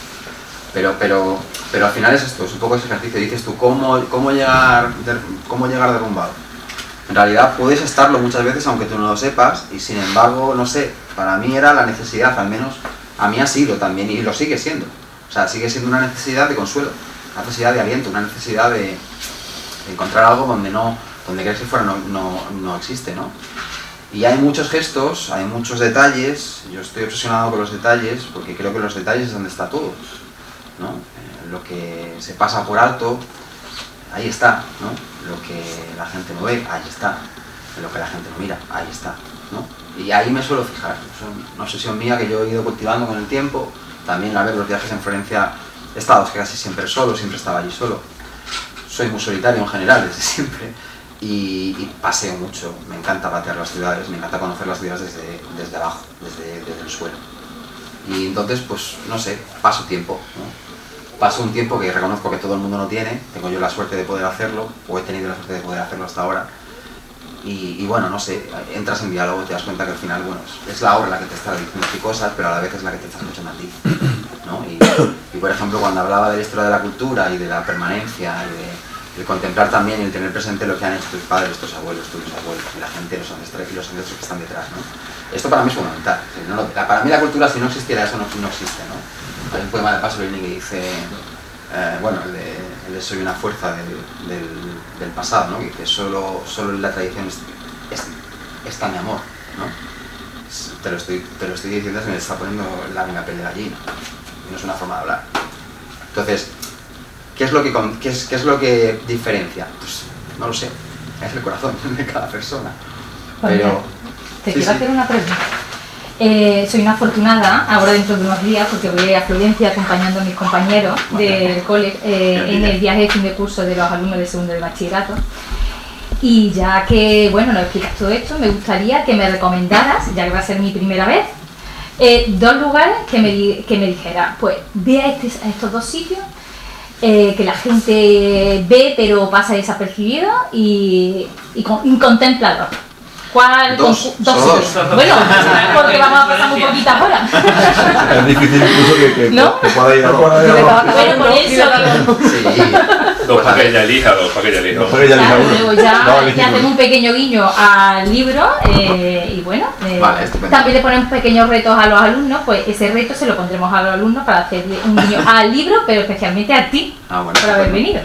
Pero al final es esto, es un poco ese ejercicio, dices tú, ¿cómo llegar derrumbado? En realidad puedes estarlo muchas veces aunque tú no lo sepas y sin embargo, no sé, para mí era la necesidad, al menos a mí ha sido también y lo sigue siendo. O sea, sigue siendo una necesidad de consuelo, una necesidad de aliento, una necesidad de encontrar algo donde crees que fuera no existe, ¿no? Y hay muchos gestos, hay muchos detalles, yo estoy obsesionado con los detalles porque creo que los detalles es donde está todo, ¿no? Lo que se pasa por alto, ahí está, ¿no? Lo que la gente no ve, ahí está. Lo que la gente no mira, ahí está, ¿no? Y ahí me suelo fijar, es una obsesión mía que yo he ido cultivando con el tiempo. También, a ver, los viajes en Florencia he estado casi siempre solo, siempre estaba allí solo. Soy muy solitario en general, desde siempre. Y paseo mucho, me encanta patear las ciudades, me encanta conocer las ciudades desde abajo, desde el suelo. Y entonces, pues, no sé, paso tiempo, ¿no? Paso un tiempo que reconozco que todo el mundo no tiene, tengo yo la suerte de poder hacerlo, o he tenido la suerte de poder hacerlo hasta ahora. Y bueno, no sé, entras en diálogo y te das cuenta que al final, bueno, es la obra la que te está diciendo cosas, pero a la vez es la que te está escuchando a ti, ¿no? Y por ejemplo, cuando hablaba de la historia de la cultura y de la permanencia, y de contemplar también y el tener presente lo que han hecho tus padres, tus abuelos, y la gente, los ancestros que están detrás, ¿no? Esto para mí es fundamental. Para mí la cultura, si no existiera eso, no existe, ¿no? Hay un poema de Pasolini que dice, bueno, el de Soy una fuerza del pasado, ¿no? Que dice, solo en la tradición está mi amor, ¿no? Te lo estoy diciendo, se me está poniendo la piel de gallina, y no es una forma de hablar. Entonces, ¿qué es lo que diferencia? Pues no lo sé, es el corazón de cada persona. Pero te quiero hacer una pregunta. Soy una afortunada ahora dentro de unos días porque voy a Florencia acompañando a mis compañeros del cole en el viaje de fin de curso de los alumnos de segundo de bachillerato. Y ya que, bueno, nos explicas todo esto, me gustaría que me recomendaras, ya que va a ser mi primera vez, 2 lugares que me dijera, pues ve a estos 2 sitios que la gente ve pero pasa desapercibido y contempla. ¿Cuál? Dos. Bueno, porque vamos a pasar muy poquitas horas. Es difícil incluso que pueda ir a dos. Bueno, por eso. sí. Dos para que ella elija. Luego ya hacemos un pequeño guiño al libro y bueno, vale, también le ponemos pequeños retos a los alumnos, pues ese reto se lo pondremos a los alumnos para hacerle un guiño al libro, pero especialmente a ti, bueno, por haber venido.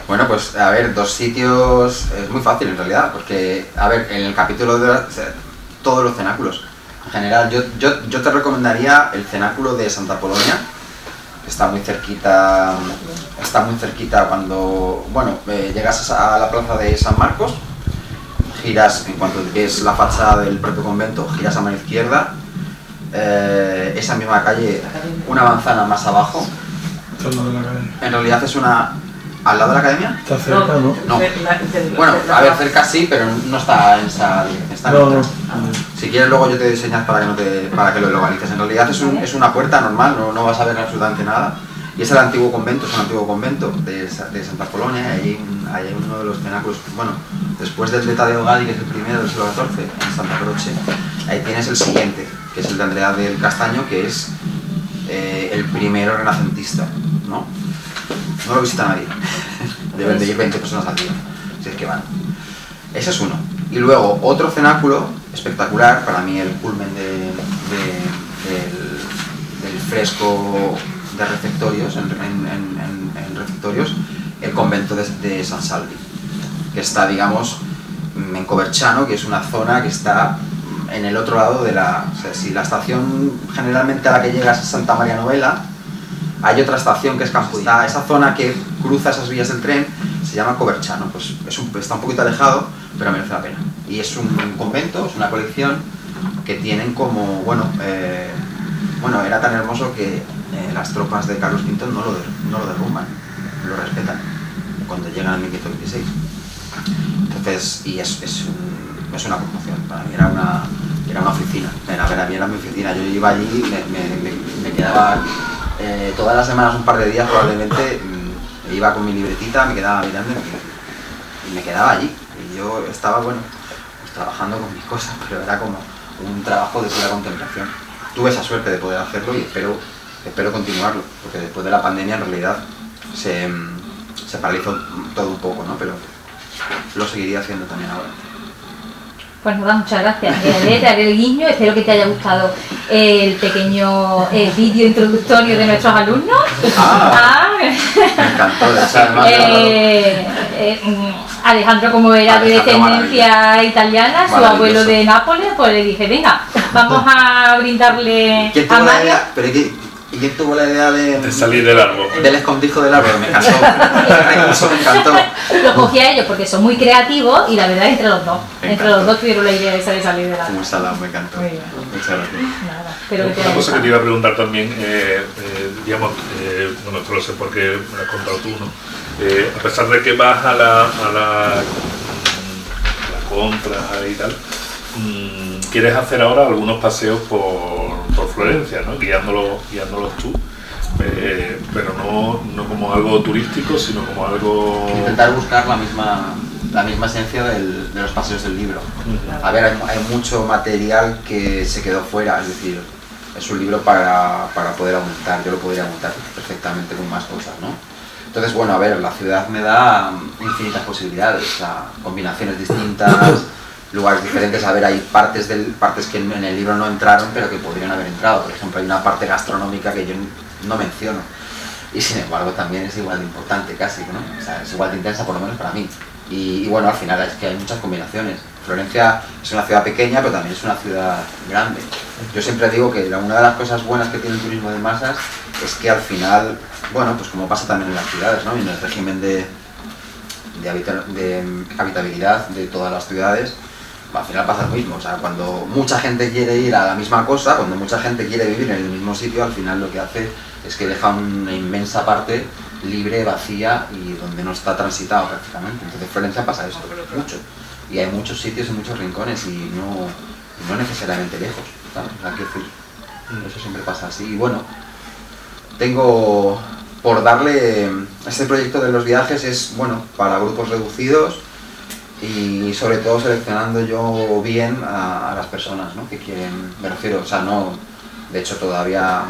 Bueno, pues a ver, 2 sitios es muy fácil en realidad, porque, a ver, en el capítulo de todos los cenáculos, en general, yo te recomendaría el cenáculo de Santa Polonia, está muy cerquita cuando, bueno, llegas a la plaza de San Marcos, giras, en cuanto ves la fachada del propio convento, giras a mano izquierda, esa misma calle, una manzana más abajo, en realidad es una... ¿Al lado de la academia? Está cerca, ¿no? No. Bueno, a ver, cerca sí, pero no está en esa dirección, está en otra. Si quieres luego yo te diseñas para que lo localices. En realidad es una puerta normal, no vas a ver absolutamente nada. Y es el antiguo convento, es un antiguo convento de Santa Polonia, y hay uno de los cenáculos, bueno, después del de Tadeo Gaddi, que es el primero del siglo XIV, en Santa Croce, ahí tienes el siguiente, que es el de Andrea del Castaño, que es el primero renacentista, ¿no? No lo visita nadie, deben de ir 20 personas al día, si es que van. Ese es uno. Y luego otro cenáculo espectacular, para mí el culmen del fresco de refectorios, en refectorios, el convento de San Salvi, que está, digamos, en Coverciano, que es una zona que está en el otro lado de la... O sea, si la estación generalmente a la que llegas es Santa María Novella, hay otra estación que es Campudano. Esa zona que cruza esas vías del tren se llama Coverciano, pues está un poquito alejado, pero merece la pena. Y es un convento, es una colección que tienen como, bueno, era tan hermoso que las tropas de Carlos V no lo derrumban, lo respetan cuando llegan en 1526. Entonces, y es una conmoción. Para mí era una oficina, era mi oficina. Yo iba allí, me quedaba todas las semanas, un par de días probablemente, iba con mi libretita, me quedaba mirando y me quedaba allí. Y yo estaba, bueno, pues trabajando con mis cosas, pero era como un trabajo de pura contemplación. Tuve esa suerte de poder hacerlo y espero continuarlo, porque después de la pandemia en realidad se paralizó todo un poco, ¿no? Pero lo seguiría haciendo también ahora. Pues nada, muchas gracias. Te haré el guiño, espero que te haya gustado el pequeño vídeo introductorio de nuestros alumnos. Me encantó. Alejandro, como era de descendencia italiana, su abuelo de Nápoles, pues le dije, venga, vamos a brindarle a Mario. ¿Y quién tuvo la idea de salir del árbol? Del escondrijo del árbol, me encantó. Eso me encantó. Lo cogí a ellos porque son muy creativos y la verdad entre los dos tuvieron la idea esa de salir del árbol. Muy salado, me encantó. Muy bien. Muchas gracias. Nada, una cosa que te iba a preguntar también, digamos, bueno, esto lo sé porque me lo has contado tú, ¿no? A pesar de que vas a la contra y tal, quieres hacer ahora algunos paseos por Florencia, ¿no? Guiándolos tú, pero no como algo turístico, sino como algo... Intentar buscar la misma esencia de los paseos del libro. A ver, hay mucho material que se quedó fuera, es decir, es un libro para poder aumentar, yo lo podría aumentar perfectamente con más cosas, ¿no? Entonces, bueno, a ver, la ciudad me da infinitas posibilidades, o sea, combinaciones distintas, lugares diferentes. A ver, hay partes que en el libro no entraron, pero que podrían haber entrado. Por ejemplo, hay una parte gastronómica que yo no menciono, y sin embargo también es igual de importante casi, ¿no? O sea, es igual de intensa, por lo menos para mí. Y bueno, al final es que hay muchas combinaciones. Florencia es una ciudad pequeña, pero también es una ciudad grande. Yo siempre digo que una de las cosas buenas que tiene el turismo de masas es que al final, bueno, pues como pasa también en las ciudades, ¿no? Y en el régimen de habitabilidad de todas las ciudades, al final pasa lo mismo. O sea, cuando mucha gente quiere ir a la misma cosa, cuando mucha gente quiere vivir en el mismo sitio, al final lo que hace es que deja una inmensa parte libre, vacía y donde no está transitado prácticamente. Entonces Florencia pasa esto mucho, y hay muchos sitios y muchos rincones y no necesariamente lejos, ¿sabes? Hay que decir, eso siempre pasa así. Y bueno, tengo por darle, este proyecto de los viajes es, bueno, para grupos reducidos y sobre todo seleccionando yo bien a las personas, ¿no? Que quieren, me refiero, o sea, no, de hecho todavía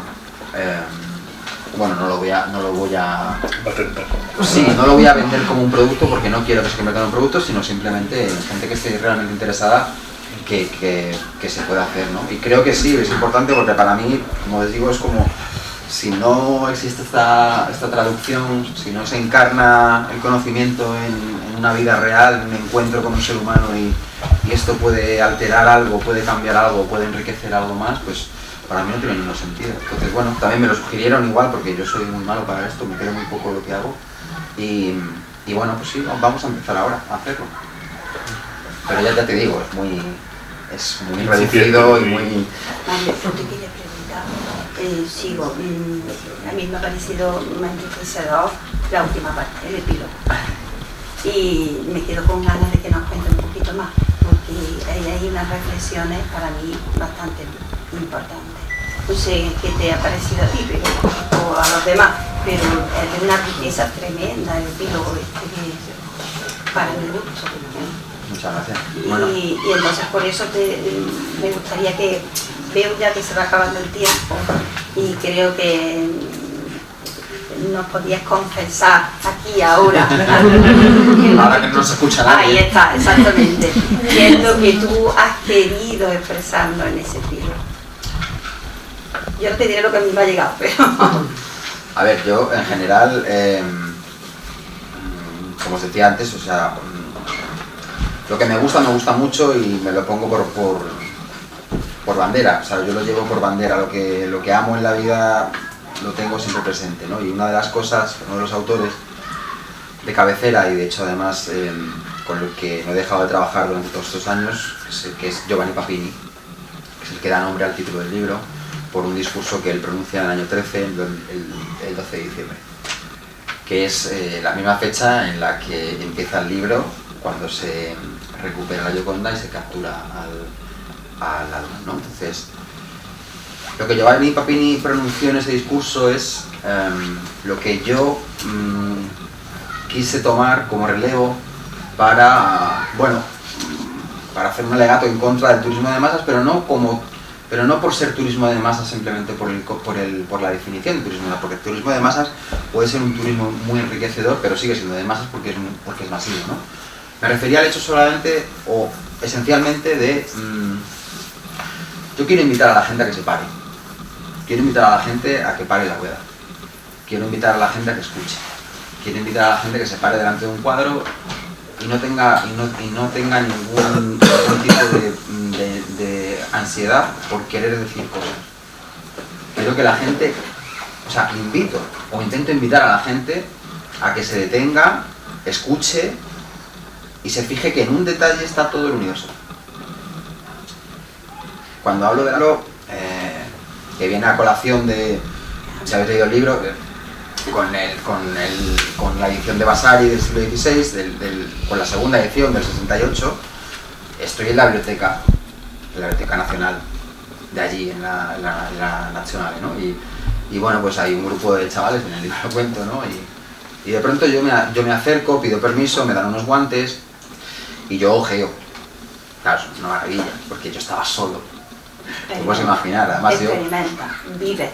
bueno, no lo voy a patentar. Sí, no lo voy a vender como un producto porque no quiero que se convierta en un producto, sino simplemente gente que esté realmente interesada que se pueda hacer, ¿no? Y creo que sí, es importante porque para mí, como les digo, es como si no existe esta traducción, si no se encarna el conocimiento en una vida real, en un encuentro con un ser humano y esto puede alterar algo, puede cambiar algo, puede enriquecer algo más, pues para mí no tiene ningún sentido. Entonces, bueno, también me lo sugirieron igual porque yo soy muy malo para esto, me creo muy poco lo que hago. Y bueno, pues sí, vamos a empezar ahora a hacerlo. Pero ya te digo, es muy reducido y muy... Vale, yo te quería preguntar, sigo, a mí me ha parecido muy enriquecedor la última parte, el epílogo. Y me quedo con ganas de que nos cuente un poquito más, porque hay unas reflexiones para mí bastante importantes. No sé qué te ha parecido a ti o a los demás, pero es de una riqueza tremenda el epílogo que para mi gusto. Muchas gracias. Bueno. Y entonces por eso me gustaría que, veo ya que se va acabando el tiempo y creo que nos podías confesar aquí ahora. Ahora que no se escucha nadie. Ahí está, exactamente. ¿Qué es lo que tú has querido expresarnos en ese epílogo? Yo no te diré lo que a mí me ha llegado, pero... A ver, yo en general, como os decía antes, o sea, lo que me gusta mucho y me lo pongo por bandera, o sea, yo lo llevo por bandera, lo que amo en la vida lo tengo siempre presente, ¿no? Y una de las cosas, uno de los autores de cabecera y de hecho además con el que no he dejado de trabajar durante todos estos años, que es Giovanni Papini, que es el que da nombre al título del libro, por un discurso que él pronuncia en el año 13, el 12 de diciembre, que es la misma fecha en la que empieza el libro, cuando se recupera la Gioconda y se captura al ladrón, ¿no? Entonces, lo que Giovanni Papini pronunció en ese discurso es lo que yo quise tomar como relevo para, bueno, para hacer un alegato en contra del turismo de masas, pero no por ser turismo de masas simplemente por la definición de turismo de masas, porque el turismo de masas puede ser un turismo muy enriquecedor, pero sigue siendo de masas porque es masivo, ¿no? Me refería al hecho solamente o esencialmente de... yo quiero invitar a la gente a que se pare. Quiero invitar a la gente a que pare la rueda. Quiero invitar a la gente a que escuche. Quiero invitar a la gente a que se pare delante de un cuadro y no tenga ningún tipo de ansiedad por querer decir cosas. Quiero que la gente, o sea, intento invitar a la gente a que se detenga, escuche y se fije que en un detalle está todo el universo. Cuando hablo de algo que viene a colación de, si habéis leído el libro, con la edición de Vasari del siglo XVI, con la segunda edición del 68, estoy en la Biblioteca Nacional de allí, en la Nacional, ¿no? Y bueno, pues hay un grupo de chavales, en el libro lo cuento, ¿no? Y de pronto yo me acerco, pido permiso, me dan unos guantes y yo ojeo. Claro, es una maravilla, porque yo estaba solo. Te puedes imaginar, además experimenta, vive,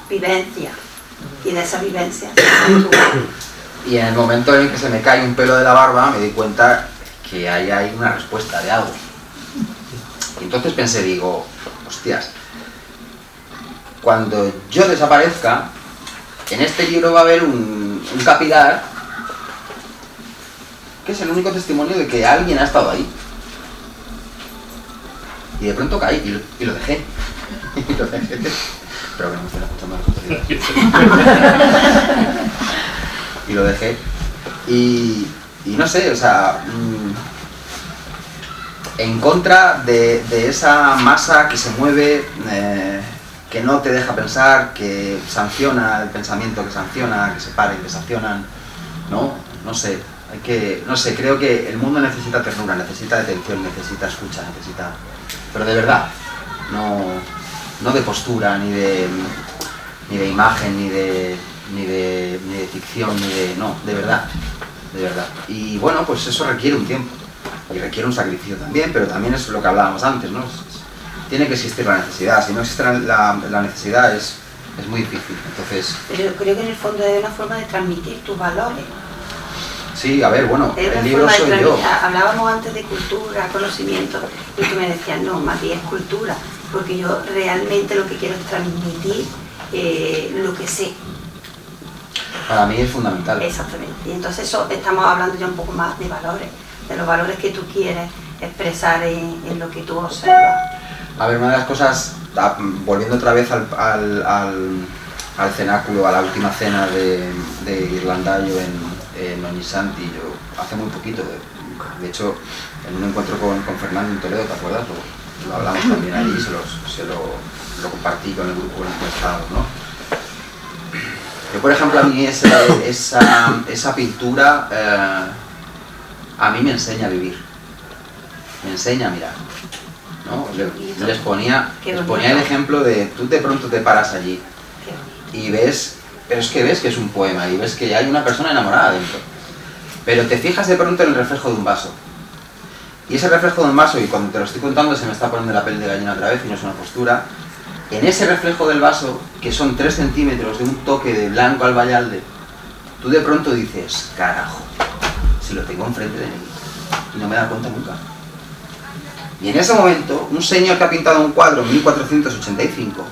vivencia, y de esa vivencia y en el momento en el que se me cae un pelo de la barba me di cuenta que ahí hay una respuesta de algo. Y entonces pensé, digo, hostias, cuando yo desaparezca, en este libro va a haber un capilar que es el único testimonio de que alguien ha estado ahí. Y de pronto caí y lo dejé. Y lo dejé. Pero que no me estén escuchando las cosas. Y lo dejé. Y no sé, o sea, en contra de esa masa que se mueve, que no te deja pensar, que sanciona el pensamiento, que sanciona, que se paren, que sancionan, no sé, creo que el mundo necesita ternura, necesita atención, necesita escucha, pero de verdad, no de postura, ni de imagen, ni de ficción, de verdad. Y bueno, pues eso requiere un tiempo, y requiere un sacrificio también, pero también es lo que hablábamos antes, ¿no? Tiene que existir la necesidad, si no existe la necesidad es muy difícil, entonces... Pero creo que en el fondo es una forma de transmitir tus valores. Sí, a ver, bueno, el libro soy yo. Hablábamos antes de cultura, conocimiento, y tú me decías, no, más bien es cultura, porque yo realmente lo que quiero es transmitir lo que sé. Para mí es fundamental. Exactamente, y entonces estamos hablando ya un poco más de valores, de los valores que tú quieres expresar en lo que tú observas. A ver, una de las cosas volviendo otra vez al cenáculo, a la última cena de Ghirlandaio en Ognissanti, yo hace muy poquito, de hecho, en un encuentro con Fernando en Toledo, ¿te acuerdas? Lo hablamos también allí, se lo compartí con el grupo encuestados, ¿no? Yo, por ejemplo, a mí esa pintura a mí me enseña a vivir, me enseña a mirar, ¿no? Les ponía el ejemplo de tú de pronto te paras allí y ves, pero es que ves que es un poema y ves que hay una persona enamorada dentro, pero te fijas de pronto en el reflejo de un vaso. Y ese reflejo de un vaso, y cuando te lo estoy contando se me está poniendo la piel de gallina otra vez y no es una postura, en ese reflejo del vaso, que son 3 centímetros de un toque de blanco al Vallalde, tú de pronto dices, carajo, si lo tengo enfrente de mí, y no me da cuenta nunca. Y en ese momento, un señor que ha pintado un cuadro en 1485,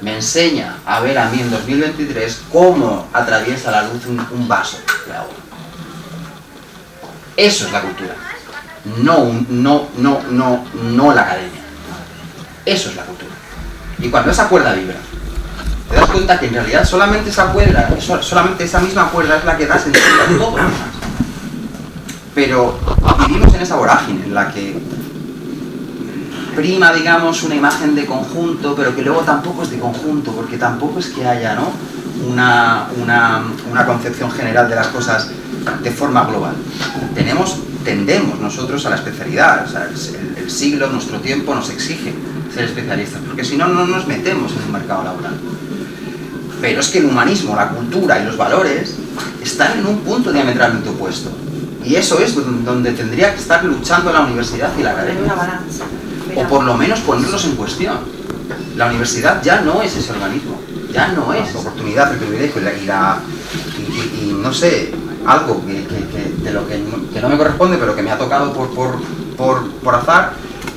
me enseña a ver a mí en 2023 cómo atraviesa la luz un vaso de agua. Eso es la cultura. No la academia. Eso es la cultura. Y cuando esa cuerda vibra, te das cuenta que en realidad solamente esa misma cuerda es la que da sentido a todo lo demás. Pero vivimos en esa vorágine en la que prima, digamos, una imagen de conjunto, pero que luego tampoco es de conjunto, porque tampoco es que haya, ¿no?, una concepción general de las cosas de forma global. Tendemos nosotros a la especialidad, o sea, el siglo, nuestro tiempo nos exige ser especialistas, porque si no, no nos metemos en un mercado laboral. Pero es que el humanismo, la cultura y los valores están en un punto diametralmente opuesto. Y eso es donde tendría que estar luchando la universidad y la academia. O por lo menos ponerlos en cuestión. La universidad ya no es ese organismo, ya no es oportunidad, el privilegio y no sé, algo de lo que no me corresponde, pero que me ha tocado por azar,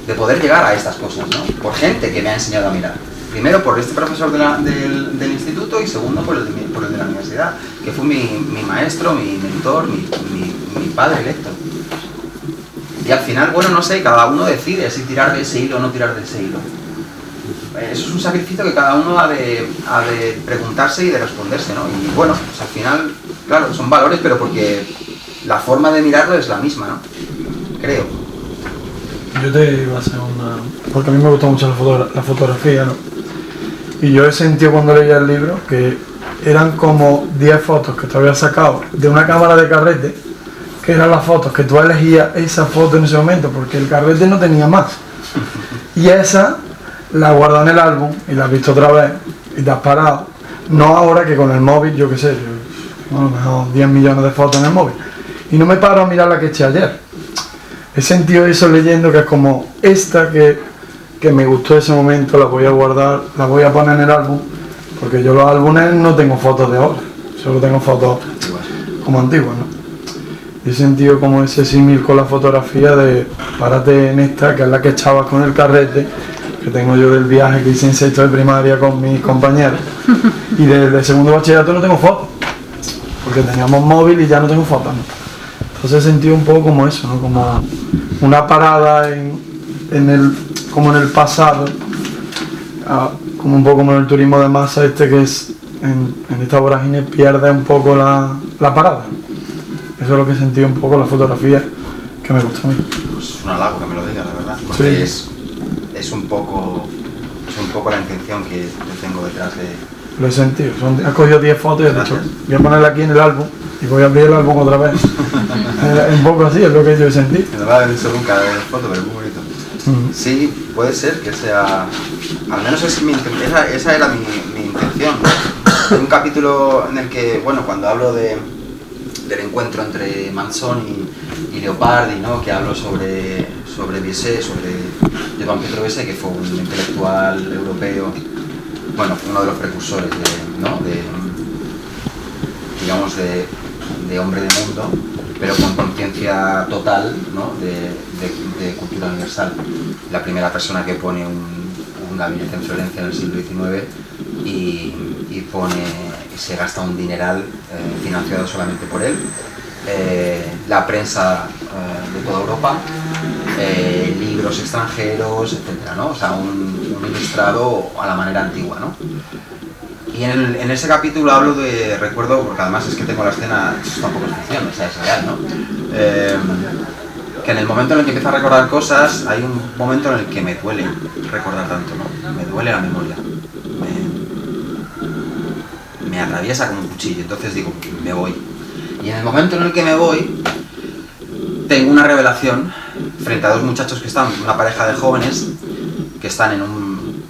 de poder llegar a estas cosas, ¿no? Por gente que me ha enseñado a mirar. Primero por este profesor del instituto y segundo por el de la universidad, que fue mi maestro, mi mentor, mi padre electo. Y al final, bueno, no sé, cada uno decide si tirar de ese hilo o no tirar de ese hilo. Eso es un sacrificio que cada uno ha de preguntarse y de responderse, ¿no? Y bueno, pues al final, claro, son valores, pero porque la forma de mirarlo es la misma, ¿no? Creo. Yo te iba a hacer porque a mí me gusta mucho la fotografía, ¿no? Y yo he sentido cuando leía el libro que eran como 10 fotos que te había sacado de una cámara de carrete, que eran las fotos que tú elegías esa foto en ese momento, porque el carrete no tenía más. Y esa la guardas en el álbum y la has visto otra vez y te has parado. No ahora que con el móvil, yo qué sé, a lo mejor 10 millones de fotos en el móvil. Y no me paro a mirar la que eché ayer. He sentido eso leyendo, que es como esta que me gustó ese momento, la voy a guardar, la voy a poner en el álbum, porque yo los álbumes no tengo fotos de ahora, solo tengo fotos como antiguas, ¿no? Y he sentido como ese símil con la fotografía de párate en esta, que es la que echabas con el carrete, que tengo yo del viaje que hice en sexto de primaria con mis compañeros, y de segundo bachillerato no tengo fotos, porque teníamos móvil y ya no tengo fotos, ¿no? Entonces he sentido un poco como eso, ¿no? Como una parada como en el pasado, como un poco como en el turismo de masa que es en esta vorágine pierde un poco la parada. Eso es lo que he sentido un poco la fotografía, que me gusta a mí. Pues es un halago que me lo digas, la verdad, porque sí. es un poco la intención que yo tengo detrás de... Lo he sentido, has cogido 10 fotos y has dicho, voy a ponerla aquí en el álbum y voy a abrir el álbum otra vez. Un poco así es lo que yo he sentido. No me ha visto nunca de foto, pero es muy bonito. Sí, puede ser que sea, al menos esa era mi intención. Hay un capítulo en el que, bueno, cuando hablo del encuentro entre Manzoni y Leopardi, ¿no?, que hablo sobre Bizet, sobre Joan Pietro Bizet, que fue un intelectual europeo, bueno, uno de los precursores de hombre de mundo, pero con conciencia total, ¿no?, de cultura universal. La primera persona que pone un gabinete en Florencia en el siglo XIX y se gasta un dineral financiado solamente por él. La prensa de toda Europa libros extranjeros, etcétera, ¿no? O sea, un ilustrado a la manera antigua, ¿no? Y en ese capítulo hablo de, recuerdo, porque además es que tengo la escena, esto tampoco es ficción, o sea, es real, ¿no? Que en el momento en el que empiezo a recordar cosas, hay un momento en el que me duele recordar tanto, ¿no? Me duele la memoria. Me atraviesa como un cuchillo, entonces digo, me voy. Y en el momento en el que me voy, tengo una revelación frente a dos muchachos que están, una pareja de jóvenes, que están en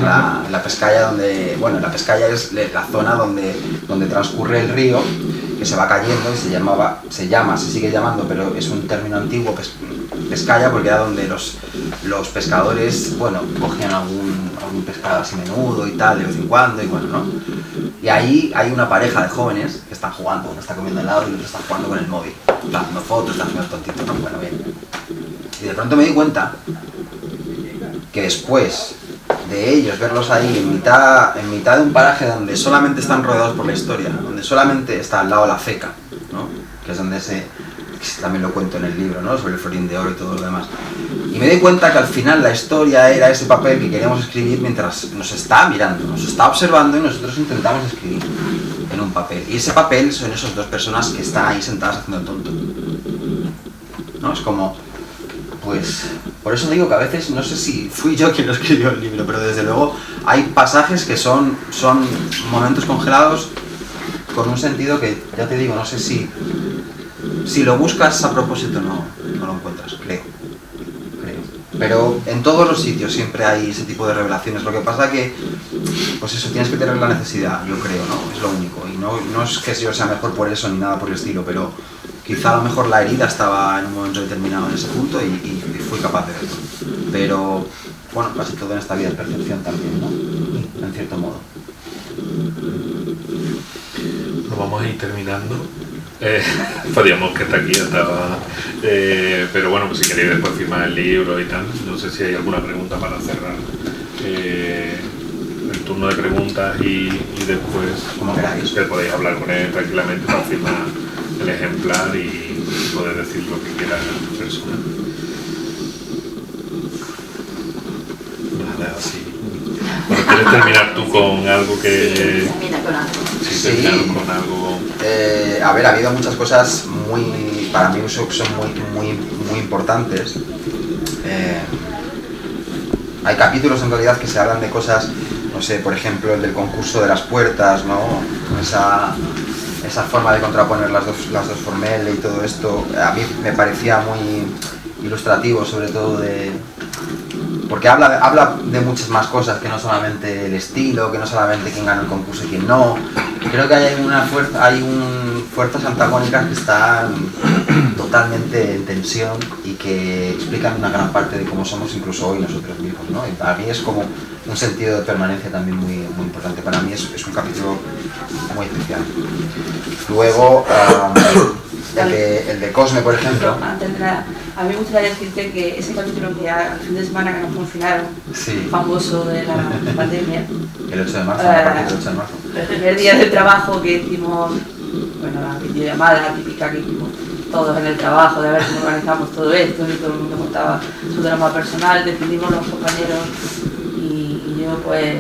la Pescaya, donde, bueno, la Pescaya es la zona donde transcurre el río, que se va cayendo y se sigue llamando, pero es un término antiguo, Pescaya, porque era donde los pescadores, bueno, cogían algún pescado así menudo y tal, de vez en cuando, y bueno, ¿no? Y ahí hay una pareja de jóvenes que están jugando, uno está comiendo helado y el otro está jugando con el móvil, está haciendo fotos, está haciendo el tontito, ¿no? Bueno, bien. Y de pronto me di cuenta que después de ellos verlos ahí en mitad de un paraje donde solamente están rodeados por la historia, donde solamente está al lado la ceca, ¿no? Que es donde también lo cuento en el libro, ¿no? Sobre el florín de oro y todo lo demás. Y me di cuenta que al final la historia era ese papel que queríamos escribir mientras nos está mirando, nos está observando y nosotros intentamos escribir en un papel. Y ese papel son esas dos personas que están ahí sentadas haciendo el tonto, ¿no? Es como, pues, por eso digo que a veces no sé si fui yo quien lo escribió el libro, pero desde luego hay pasajes que son momentos congelados con un sentido que, ya te digo, no sé si lo buscas a propósito no lo encuentras, creo. Pero en todos los sitios siempre hay ese tipo de revelaciones. Lo que pasa que, pues eso, tienes que tener la necesidad, yo creo, ¿no? Es lo único. Y no es que yo sea mejor por eso ni nada por el estilo, pero quizá a lo mejor la herida estaba en un momento determinado en ese punto y fui capaz de verlo. Pero, bueno, casi todo en esta vida es percepción también, ¿no? En cierto modo. Nos vamos a ir terminando. Podríamos que hasta aquí estaba, pero bueno, pues si queréis después firmar el libro y tal, no sé si hay alguna pregunta para cerrar el turno de preguntas y después como queráis, que podéis hablar con él tranquilamente para firmar el ejemplar y poder decir lo que quiera la persona. Vale, así. Bueno, ¿quieres terminar tú con algo que...? Sí, termina con algo. Sí, terminar con algo... A ver, ha habido muchas cosas para mí son muy importantes. Hay capítulos en realidad que se hablan de cosas, no sé, por ejemplo el del concurso de las puertas, ¿no? Esa forma de contraponer las dos formel y todo esto, a mí me parecía muy ilustrativo, sobre todo porque habla de muchas más cosas que no solamente el estilo, que no solamente quién gana el concurso y quién no. Creo que hay fuerzas antagónicas que están totalmente en tensión y que explican una gran parte de cómo somos incluso hoy nosotros mismos, ¿no? Y para mí es como un sentido de permanencia también muy importante. Para mí es un capítulo muy especial. Luego, el de Cosme, por ejemplo. A mí me gustaría decirte que ese capítulo que al fin de semana que nos confinaron, sí, famoso de la pandemia, el 8 de marzo, el 8 de marzo. El primer día del trabajo que hicimos, bueno, la videollamada típica que hicimos todos en el trabajo, de ver cómo organizamos todo esto, y todo el mundo contaba su drama personal, decidimos los compañeros y yo pues,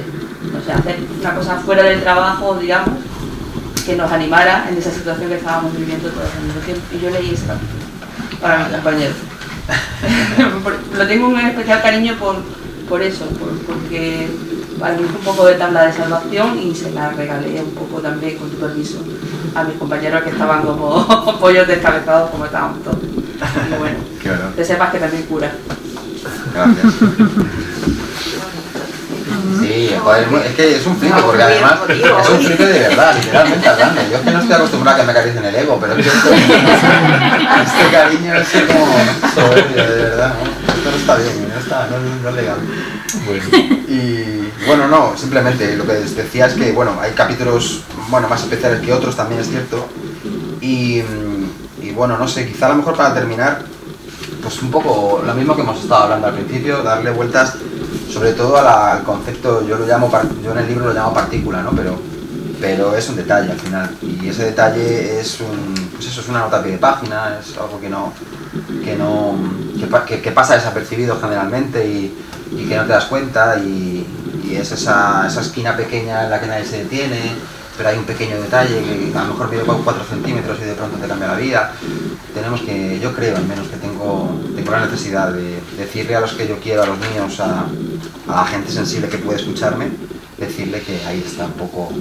no sé, hacer una cosa fuera del trabajo, digamos, que nos animara en esa situación que estábamos viviendo todos al mismo tiempo. Y yo leí ese capítulo para mis compañeros. Lo tengo un especial cariño por eso, porque para mí fue un poco de tabla de salvación y se la regalé un poco también, con tu permiso, a mis compañeros que estaban como pollos descabezados como estábamos todos. Y bueno, que sepas que también cura. Gracias. Sí, joder, es que es un flipe, porque además es un flipe de verdad, literalmente hablando. Yo es que no estoy acostumbrado a que me acaricien el ego, pero es que este cariño es como soberbio, de verdad, ¿no? Esto no está bien, no es legal. Bueno. Y bueno, no, simplemente lo que decía es que, bueno, hay capítulos, bueno, más especiales que otros, también es cierto. Y bueno, no sé, quizá a lo mejor para terminar, pues un poco lo mismo que hemos estado hablando al principio, darle vueltas sobre todo al concepto, yo en el libro lo llamo partícula, ¿no? Pero es un detalle al final, y ese detalle es una nota a pie de página, es algo que no que pasa desapercibido generalmente y que no te das cuenta, y es esa esquina pequeña en la que nadie se detiene, pero hay un pequeño detalle que a lo mejor mide 4 centímetros y de pronto te cambia la vida. Yo creo al menos que tengo la necesidad de decirle a los que yo quiero, a los míos, a la gente sensible que puede escucharme, decirle que ahí está un poco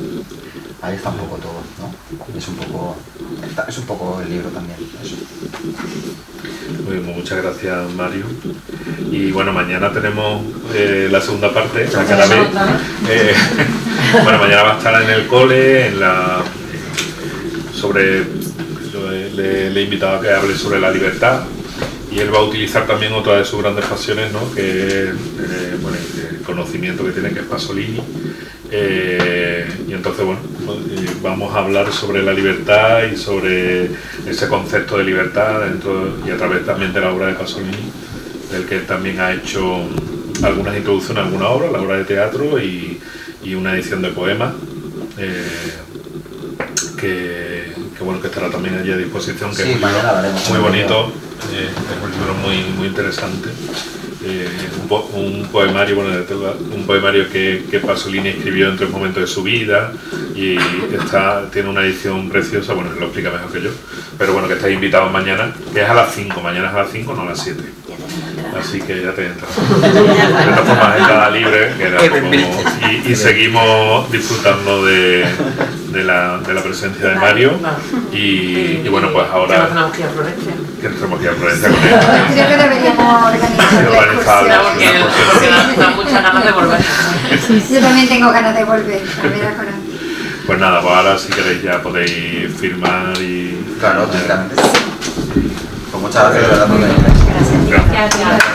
todo, ¿no? Es un poco el libro también, eso. Muy bien, muchas gracias, Mario. Y bueno, mañana tenemos la segunda parte, la que la veis. Bueno, mañana va a estar en el cole, le he invitado a que hable sobre la libertad, y él va a utilizar también otra de sus grandes pasiones, ¿no? Que es el conocimiento que tiene, que es Pasolini. Y entonces, bueno, vamos a hablar sobre la libertad y sobre ese concepto de libertad y a través también de la obra de Pasolini, del que él también ha hecho algunas introducciones a alguna obra, la obra de teatro y una edición de poemas, que estará también allí a disposición, que sí, es muy bonito, es un libro muy interesante. Un poemario que Pasolini escribió en 3 momentos de su vida, y tiene una edición preciosa. Bueno, él lo explica mejor que yo, pero bueno, que estáis invitados mañana, que es a las 5, mañana es a las 5, no a las 7. Así que ya te entras. De todas formas, entrada libre, y seguimos disfrutando de la presencia de Mario, y bueno, pues ahora... Que nos tenemos que ir a Florencia. con él. Creo que deberíamos organizar la excursión. Porque nos da muchas ganas de volver. Yo también tengo ganas de volver a ver a Corazón. Pues nada, pues ahora si queréis ya podéis firmar y... Claro, tranquilamente. Pues muchas gracias de verdad por venir. Gracias.